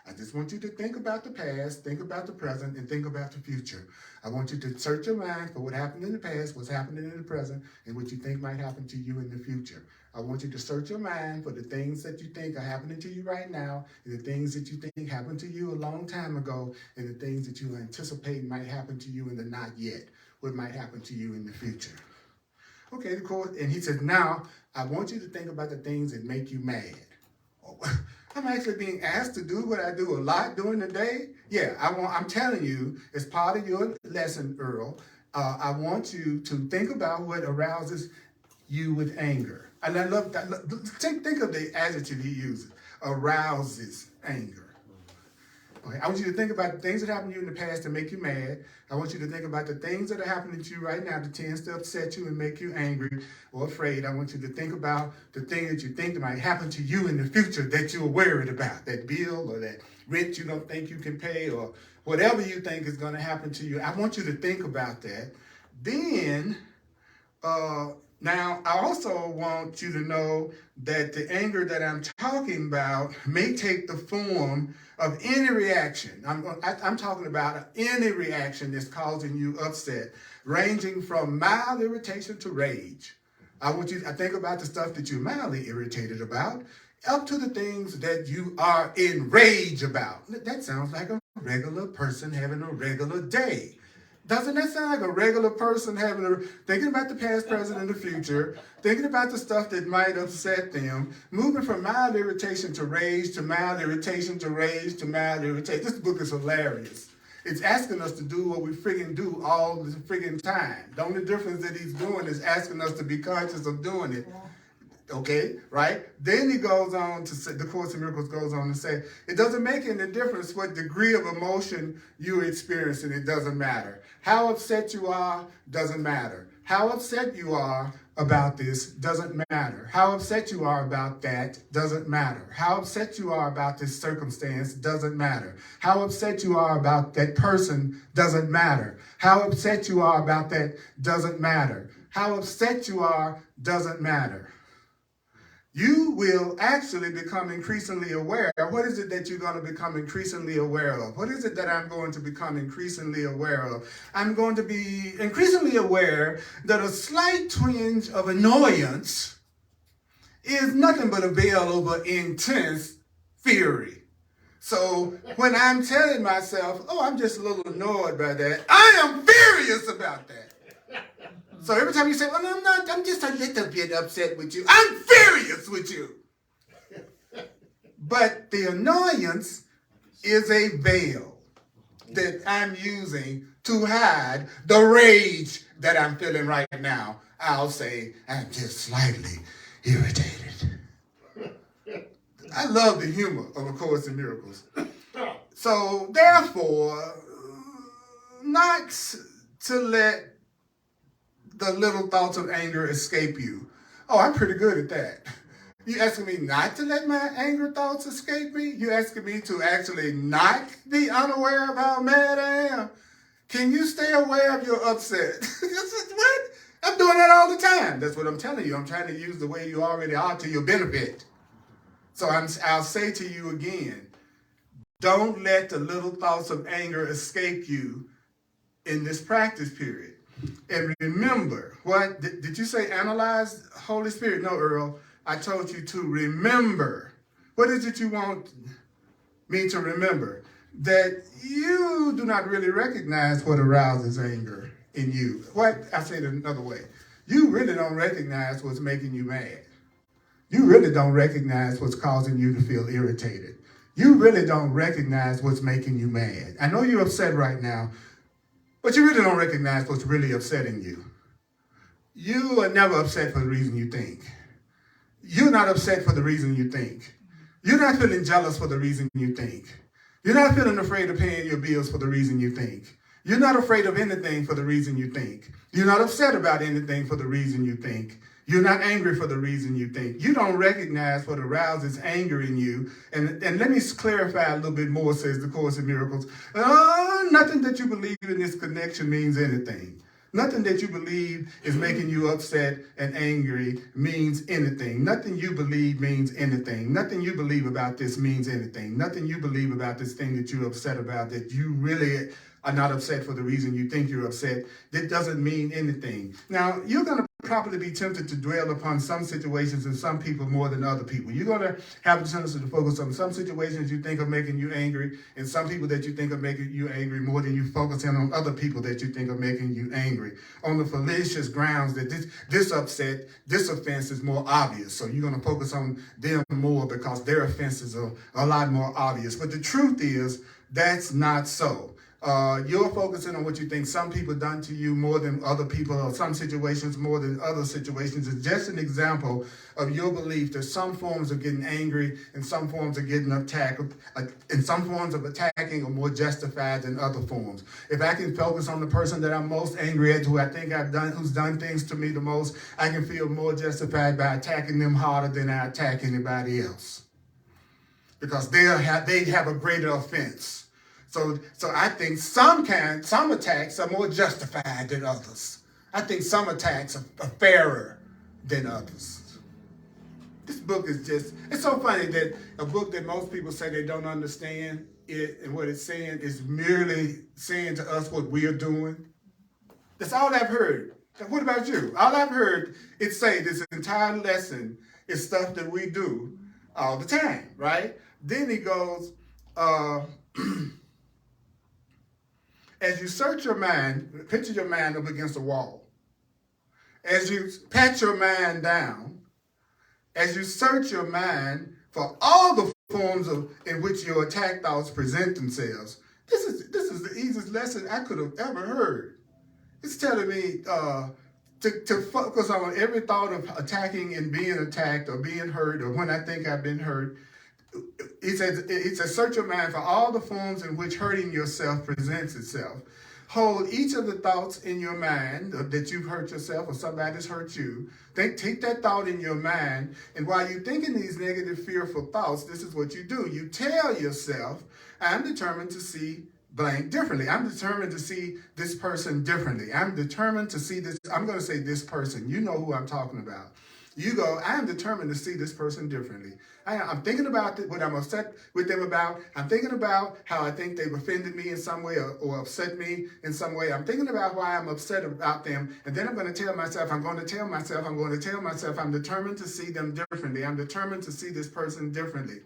I just want you to think about the past, think about the present, and think about the future. I want you to search your mind for what happened in the past, what's happening in the present, and what you think might happen to you in the future. I want you to search your mind for the things that you think are happening to you right now, and the things that you think happened to you a long time ago, and the things that you anticipate might happen to you in the not yet, what might happen to you in the future. Okay, the Course, and he says, now, I want you to think about the things that make you mad. Oh, I'm actually being asked to do what I do a lot during the day. Yeah, I'm telling you, as part of your lesson, Earl, I want you to think about what arouses you with anger. And I love that. Think of the adjective he uses, arouses anger. Okay, I want you to think about the things that happened to you in the past that make you mad. I want you to think about the things that are happening to you right now that tends to upset you and make you angry or afraid. I want you to think about the thing that you think that might happen to you in the future that you're worried about, that bill or that rent you don't think you can pay or whatever you think is going to happen to you. I want you to think about that. Then Now, I also want you to know that the anger that I'm talking about may take the form of any reaction. I'm talking about any reaction that's causing you upset, ranging from mild irritation to rage. I want you to think about the stuff that you're mildly irritated about, up to the things that you are enraged about. That sounds like a regular person having a regular day. Doesn't that sound like a regular person thinking about the past, present, and the future, thinking about the stuff that might upset them, moving from mild irritation to rage, to mild irritation to rage, to mild irritation. This book is hilarious. It's asking us to do what we friggin' do all the friggin' time. The only difference that he's doing is asking us to be conscious of doing it. Okay, right? Then he goes on to say, the Course in Miracles goes on to say, it doesn't make any difference what degree of emotion you experience, and it doesn't matter. How upset you are doesn't matter. How upset you are about this doesn't matter. How upset you are about that doesn't matter. How upset you are about this circumstance doesn't matter. How upset you are about that person doesn't matter. How upset you are about that doesn't matter. How upset you are doesn't matter. You will actually become increasingly aware. What is it that you're going to become increasingly aware of? What is it that I'm going to become increasingly aware of? I'm going to be increasingly aware that a slight twinge of annoyance is nothing but a veil over intense fury. So when I'm telling myself, oh, I'm just a little annoyed by that, I am furious about that. So every time you say, well, no, I'm not, I'm just a little bit upset with you, I'm furious with you. But the annoyance is a veil that I'm using to hide the rage that I'm feeling right now. I'll say, I'm just slightly irritated. I love the humor of A Course in Miracles. So therefore, not to let the little thoughts of anger escape you. Oh, I'm pretty good at that. You asking me not to let my anger thoughts escape me? You asking me to actually not be unaware of how mad I am? Can you stay aware of your upset? What? I'm doing that all the time. That's what I'm telling you. I'm trying to use the way you already are to your benefit. So I'll say to you again, don't let the little thoughts of anger escape you in this practice period. And remember, what did you say? Analyze Holy Spirit? No, Earl. I told you to remember. What is it you want me to remember? That you do not really recognize what arouses anger in you. What? I say it another way. You really don't recognize what's making you mad. You really don't recognize what's causing you to feel irritated. You really don't recognize what's making you mad. I know you're upset right now, but you really don't recognize what's really upsetting you. You are never upset for the reason you think. You're not upset for the reason you think. You're not feeling jealous for the reason you think. You're not feeling afraid of paying your bills for the reason you think. You're not afraid of anything for the reason you think. You're not upset about anything for the reason you think. You're not angry for the reason you think. You don't recognize what arouses anger in you. And let me clarify a little bit more, says the Course in Miracles. Nothing that you believe in this connection means anything. Nothing that you believe is making you upset and angry means anything. Nothing you believe means anything. Nothing you believe about this means anything. Nothing you believe about this thing that you're upset about, that you really are not upset for the reason you think you're upset, that doesn't mean anything. Now, you're going to probably be tempted to dwell upon some situations and some people more than other people. You're going to have a tendency to focus on some situations you think are making you angry and some people that you think are making you angry more than you focus in on other people that you think are making you angry, on the fallacious grounds that this offense is more obvious. So you're going to focus on them more because their offenses are a lot more obvious. But the truth is, that's not so. You're focusing on what you think some people done to you more than other people, or some situations more than other situations. It's just an example of your belief that some forms of getting angry and some forms of getting attacked, and some forms of attacking are more justified than other forms. If I can focus on the person that I'm most angry at, who I think who's done things to me the most, I can feel more justified by attacking them harder than I attack anybody else, because they have a greater offense. So I think some attacks are more justified than others. I think some attacks are fairer than others. This book is just, it's so funny that a book that most people say they don't understand it and what it's saying is merely saying to us what we are doing. That's all I've heard. What about you? All I've heard it say this entire lesson is stuff that we do all the time, right? Then he goes, as you search your mind, picture your mind up against a wall. As you pat your mind down, as you search your mind for all the forms in which your attack thoughts present themselves, this is the easiest lesson I could have ever heard. It's telling me to focus on every thought of attacking and being attacked or being hurt or when I think I've been hurt. He says, search your mind for all the forms in which hurting yourself presents itself. Hold each of the thoughts in your mind that you've hurt yourself or somebody's hurt you. Take that thought in your mind, and while you're thinking these negative, fearful thoughts, this is what you do. You tell yourself, I'm determined to see blank differently. I'm determined to see this person differently. I'm determined to see this. I'm going to say this person. You know who I'm talking about. You go, I am determined to see this person differently. I'm thinking about what I'm upset with them about. I'm thinking about how I think they've offended me in some way or upset me in some way. I'm thinking about why I'm upset about them. And then I'm going to tell myself, I'm determined to see them differently. I'm determined to see this person differently.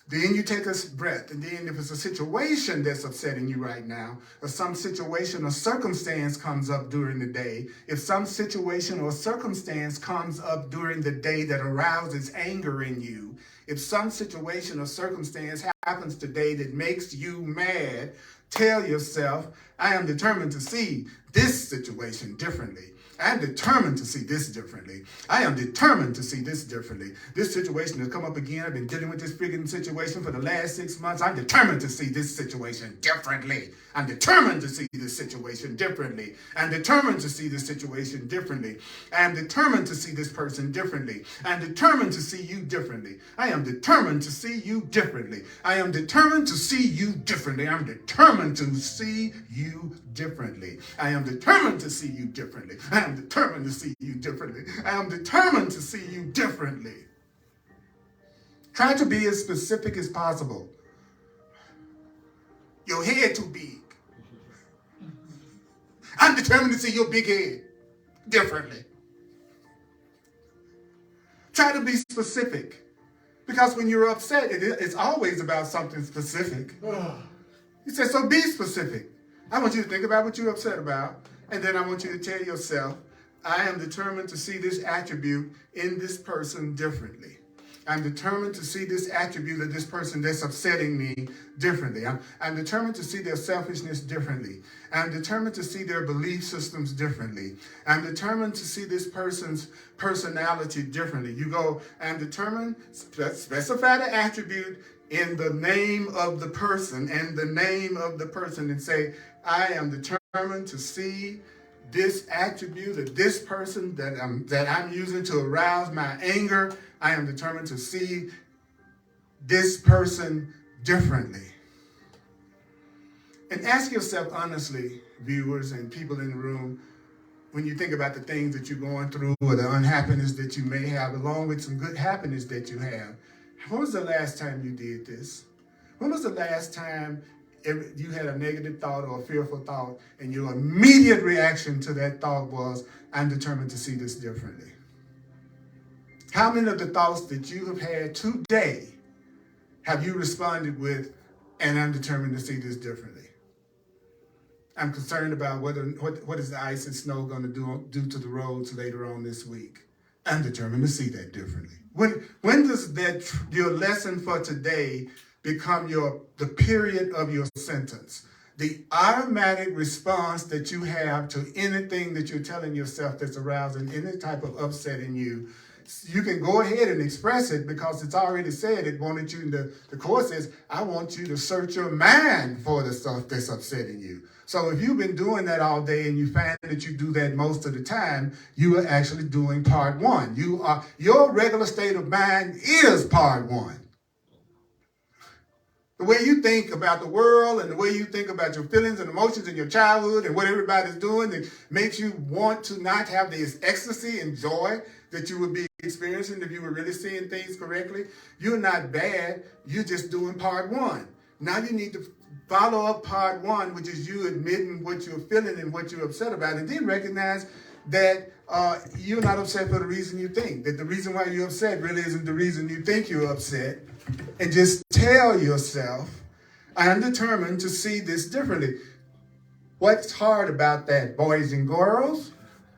Then you take a breath, and then if it's a situation that's upsetting you right now, or some situation or circumstance comes up during the day, if some situation or circumstance comes up during the day that arouses anger in you, if some situation or circumstance happens today that makes you mad, tell yourself, I am determined to see this situation differently. I am determined to see this differently. I am determined to see this differently. This situation has come up again. I've been dealing with this freaking situation for the last 6 months. I'm determined to see this situation differently. I'm determined to see this situation differently. I'm determined to see this situation differently. I am determined to see this person differently. I'm determined to see you differently. I am determined to see you differently. I am determined to see you differently. I'm determined to see you differently. I am determined to see you differently. I am determined to see you differently. I am determined to see you differently. Try to be as specific as possible. Your head too big. I'm determined to see your big head differently. Try to be specific. Because when you're upset, it's always about something specific. He says, so be specific. I want you to think about what you're upset about, and then I want you to tell yourself, I am determined to see this attribute in this person differently. I'm determined to see this attribute of this person that's upsetting me differently. I'm determined to see their selfishness differently. I'm determined to see their belief systems differently. I'm determined to see this person's personality differently. You go, I'm determined, specify the attribute in the name of the person and the name of the person and say, I am determined to see this attribute of this person that I'm using to arouse my anger. I am determined to see this person differently. And ask yourself honestly, viewers and people in the room, when you think about the things that you're going through or the unhappiness that you may have, along with some good happiness that you have, when was the last time you did this? When was the last time you had a negative thought or a fearful thought and your immediate reaction to that thought was, I'm determined to see this differently? How many of the thoughts that you have had today have you responded with, and I'm determined to see this differently? I'm concerned about what is the ice and snow going to do to the roads later on this week. I'm determined to see that differently. When does your lesson for today become the period of your sentence? The automatic response that you have to anything that you're telling yourself that's arousing any type of upset in you. You can go ahead and express it because it's already said it wanted you. The course says, I want you to search your mind for the stuff that's upsetting you. So if you've been doing that all day and you find that you do that most of the time, you are actually doing part one. Your regular state of mind is part one. The way you think about the world and the way you think about your feelings and emotions in your childhood and what everybody's doing that makes you want to not have this ecstasy and joy that you would be experiencing if you were really seeing things correctly. You're not bad. You're just doing part one. Now you need to follow up part one, which is you admitting what you're feeling and what you're upset about, and then recognize that you're not upset for the reason you think, that the reason why you're upset really isn't the reason you think you're upset. And just tell yourself, I'm determined to see this differently. What's hard about that, boys and girls?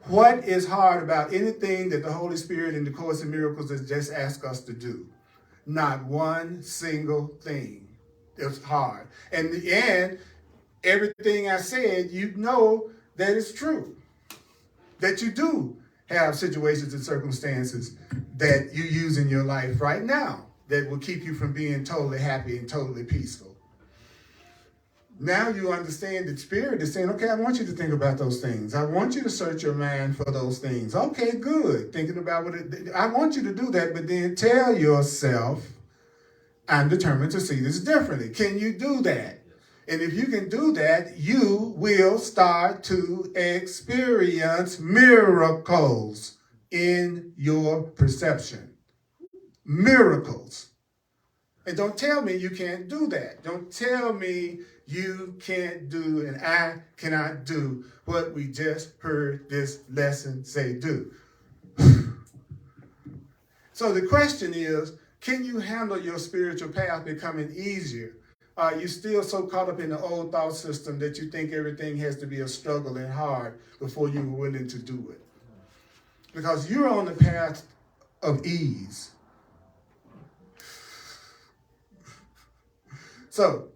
What is hard about anything that the Holy Spirit in the Course in Miracles has just asked us to do? Not one single thing. It's hard. And in the end, everything I said, you know that it's true. That you do have situations and circumstances that you use in your life right now that will keep you from being totally happy and totally peaceful. Now you understand that Spirit is saying, okay, I want you to think about those things. I want you to search your mind for those things. Okay, good. Thinking about I want you to do that, but then tell yourself, I'm determined to see this differently. Can you do that? And if you can do that, you will start to experience miracles in your perception. Miracles. And don't tell me you can't do that. Don't tell me you can't do and I cannot do what we just heard this lesson say do. So the question is, can you handle your spiritual path becoming easier? Are you still so caught up in the old thought system that you think everything has to be a struggle and hard before you were willing to do it? Because you're on the path of ease. So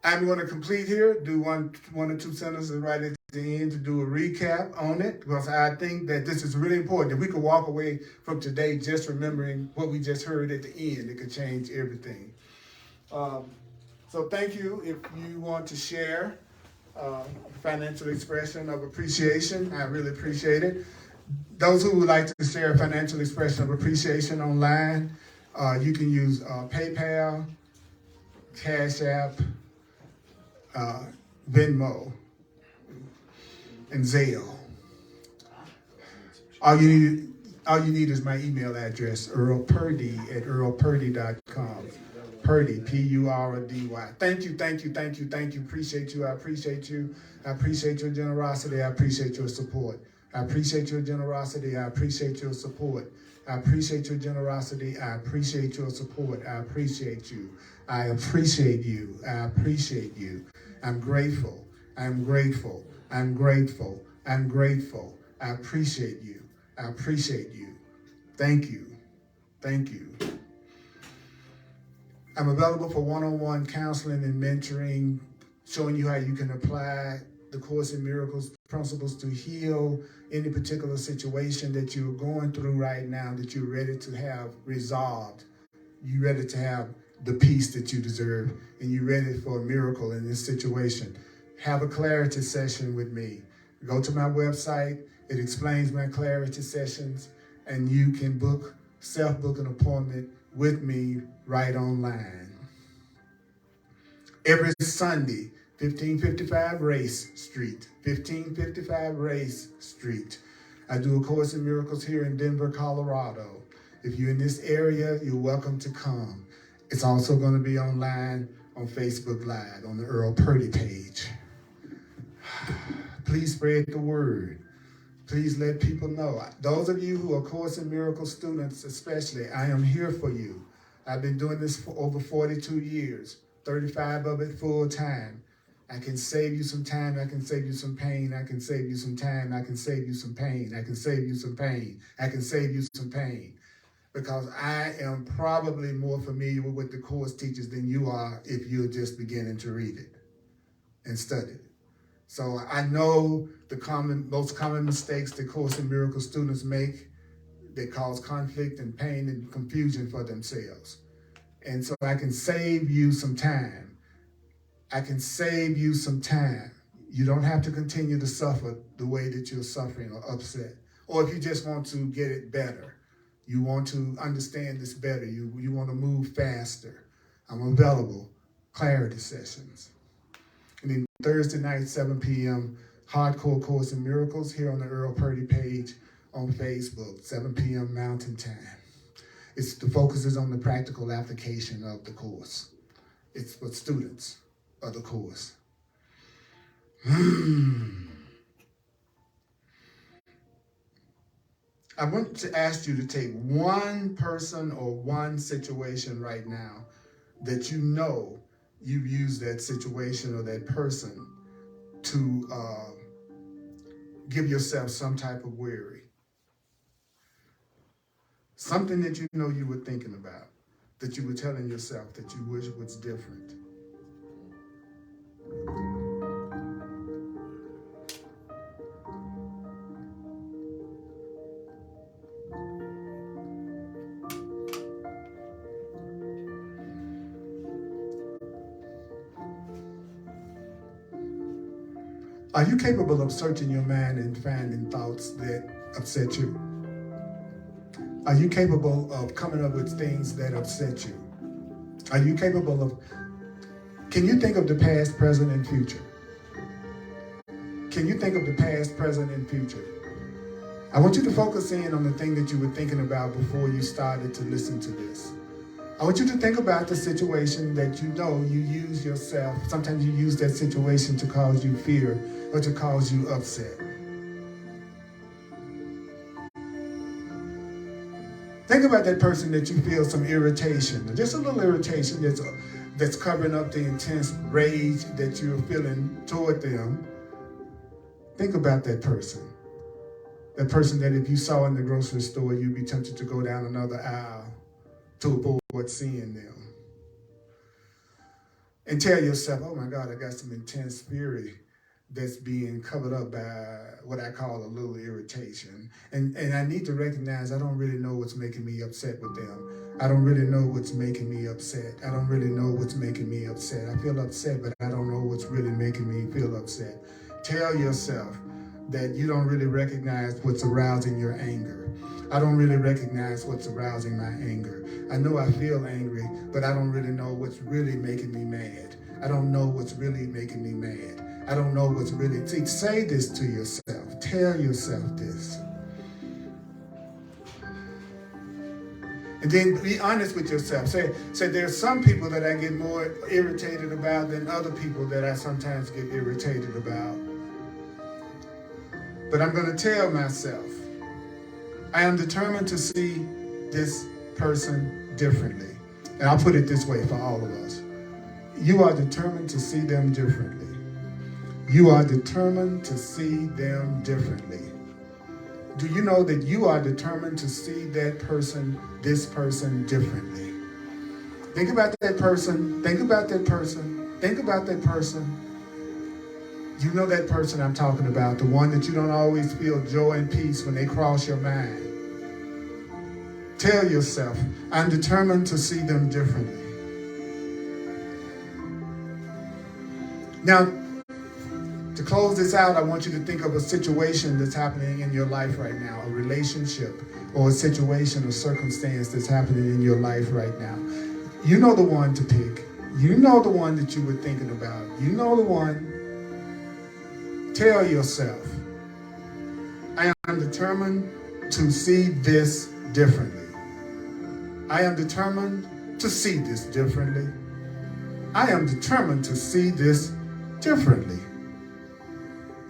I'm going to complete here, do one or two sentences right at the end to do a recap on it, because I think that this is really important. If we could walk away from today just remembering what we just heard at the end, it could change everything. So thank you. If you want to share financial expression of appreciation, I really appreciate it. Those who would like to share financial expression of appreciation online, you can use PayPal, Cash App, Venmo, and Zelle. All you need is my email address, Earl Purdy at earlpurdy.com. Purdy, P-U-R-D-Y. Thank you. Appreciate you. I appreciate you. I appreciate your generosity. I appreciate your support. I appreciate your generosity. I appreciate your support. I appreciate your generosity. I appreciate your support. I appreciate you. I appreciate you. I appreciate you. I'm grateful. I'm grateful. I'm grateful. I'm grateful. I appreciate you. I appreciate you. Thank you. Thank you. I'm available for one-on-one counseling and mentoring, showing you how you can apply the Course in Miracles principles to heal any particular situation that you're going through right now that you're ready to have resolved. You're ready to have the peace that you deserve, and you're ready for a miracle in this situation. Have a clarity session with me. Go to my website. It explains my clarity sessions, and you can self-book an appointment with me right online. Every Sunday, 1555 Race Street, 1555 Race Street. I do a Course in Miracles here in Denver, Colorado. If you're in this area, you're welcome to come. It's also going to be online on Facebook Live on the Earl Purdy page. Please spread the word. Please let people know. Those of you who are Course in Miracles students especially, I am here for you. I've been doing this for over 42 years, 35 of it full time. I can save you some time. I can save you some pain. I can save you some time. I can save you some pain. I can save you some pain. I can save you some pain. Because I am probably more familiar with what the Course teaches than you are if you're just beginning to read it and study it. So I know the most common mistakes that Course in Miracles students make that cause conflict and pain and confusion for themselves. And so I can save you some time. I can save you some time. You don't have to continue to suffer the way that you're suffering or upset. Or if you just want to get it better, you want to understand this better, you want to move faster, I'm available clarity sessions. And then Thursday night, 7 p.m., Hardcore Course in Miracles here on the Earl Purdy page on Facebook, 7 p.m. Mountain Time. The focus is on the practical application of the course. It's for students of the course. I want to ask you to take one person or one situation right now that you know you've used that situation or that person to give yourself some type of worry. Something that you know you were thinking about, that you were telling yourself that you wish was different. Are you capable of searching your mind and finding thoughts that upset you? Are you capable of coming up with things that upset you? Are you capable of, can you think of the past, present, and future? Can you think of the past, present, and future? I want you to focus in on the thing that you were thinking about before you started to listen to this. I want you to think about the situation that you know you use yourself. Sometimes you use that situation to cause you fear or to cause you upset. Think about that person that you feel some irritation, just a little irritation that's covering up the intense rage that you're feeling toward them. Think about that person. That person that if you saw in the grocery store, you'd be tempted to go down another aisle to avoid seeing them. And tell yourself, oh my God, I got some intense fury that's being covered up by what I call a little irritation. And I need to recognize I don't really know what's making me upset with them. I don't really know what's making me upset. I don't really know what's making me upset. I feel upset, but I don't know what's really making me feel upset. Tell yourself that you don't really recognize what's arousing your anger. I don't really recognize what's arousing my anger. I know I feel angry, but I don't really know what's really making me mad. I don't know what's really making me mad. I don't know what's really, say this to yourself. Tell yourself this. And then be honest with yourself. Say there's some people that I get more irritated about than other people that I sometimes get irritated about. But I'm going to tell myself, I am determined to see this person differently. And I'll put it this way for all of us. You are determined to see them differently. You are determined to see them differently. Do you know that you are determined to see that person, this person differently? Think about that person. Think about that person. Think about that person. You know that person I'm talking about, the one that you don't always feel joy and peace when they cross your mind. Tell yourself, I'm determined to see them differently. Now, to close this out, I want you to think of a situation that's happening in your life right now, a relationship or a situation or circumstance that's happening in your life right now. You know the one to pick. You know the one that you were thinking about. You know the one. Tell yourself, I am determined to see this differently. I am determined to see this differently. I am determined to see this differently.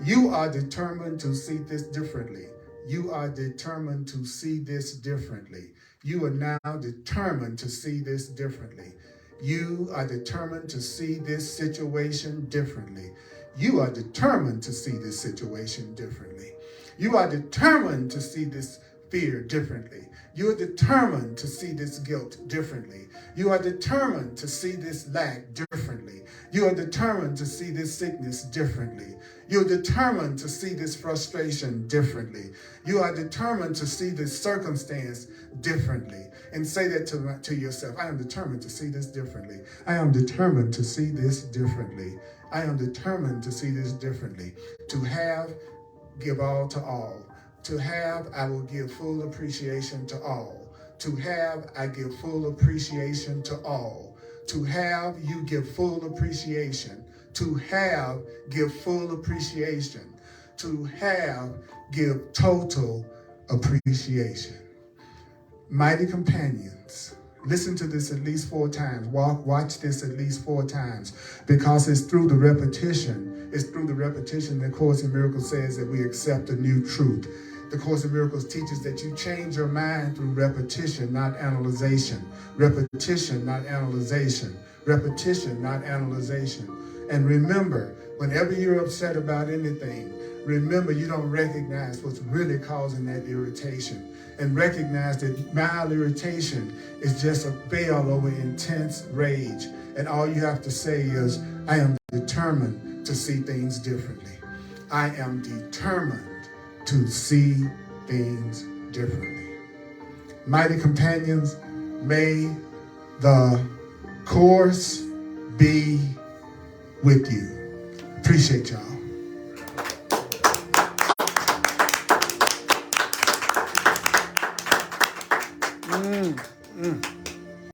You are determined to see this differently. You are determined to see this differently. You are now determined to see this differently. You are determined to see this situation differently. You are determined to see this situation differently. You are determined to see this fear differently. You are determined to see this guilt differently. You are determined to see this lack differently. You are determined to see this sickness differently. You're determined to see this frustration differently. You are determined to see this circumstance differently. And say that to yourself. I am determined to see this differently. I am determined to see this differently. I am determined to see this differently. To have, give all to all. To have, I will give full appreciation to all. To have, I give full appreciation to all. To have, you give full appreciation. To have, give full appreciation. To have, give total appreciation. Mighty companions, listen to this at least 4 times. Watch this at least 4 times, because it's through the repetition. It's through the repetition that Course in Miracles says that we accept a new truth. The Course in Miracles teaches that you change your mind through repetition, not analyzation. Repetition, not analyzation. Repetition, not analyzation. And remember, whenever you're upset about anything, remember you don't recognize what's really causing that irritation. And recognize that mild irritation is just a veil over intense rage. And all you have to say is, I am determined to see things differently. I am determined to see things differently. Mighty companions, may the Course be with you. Appreciate y'all.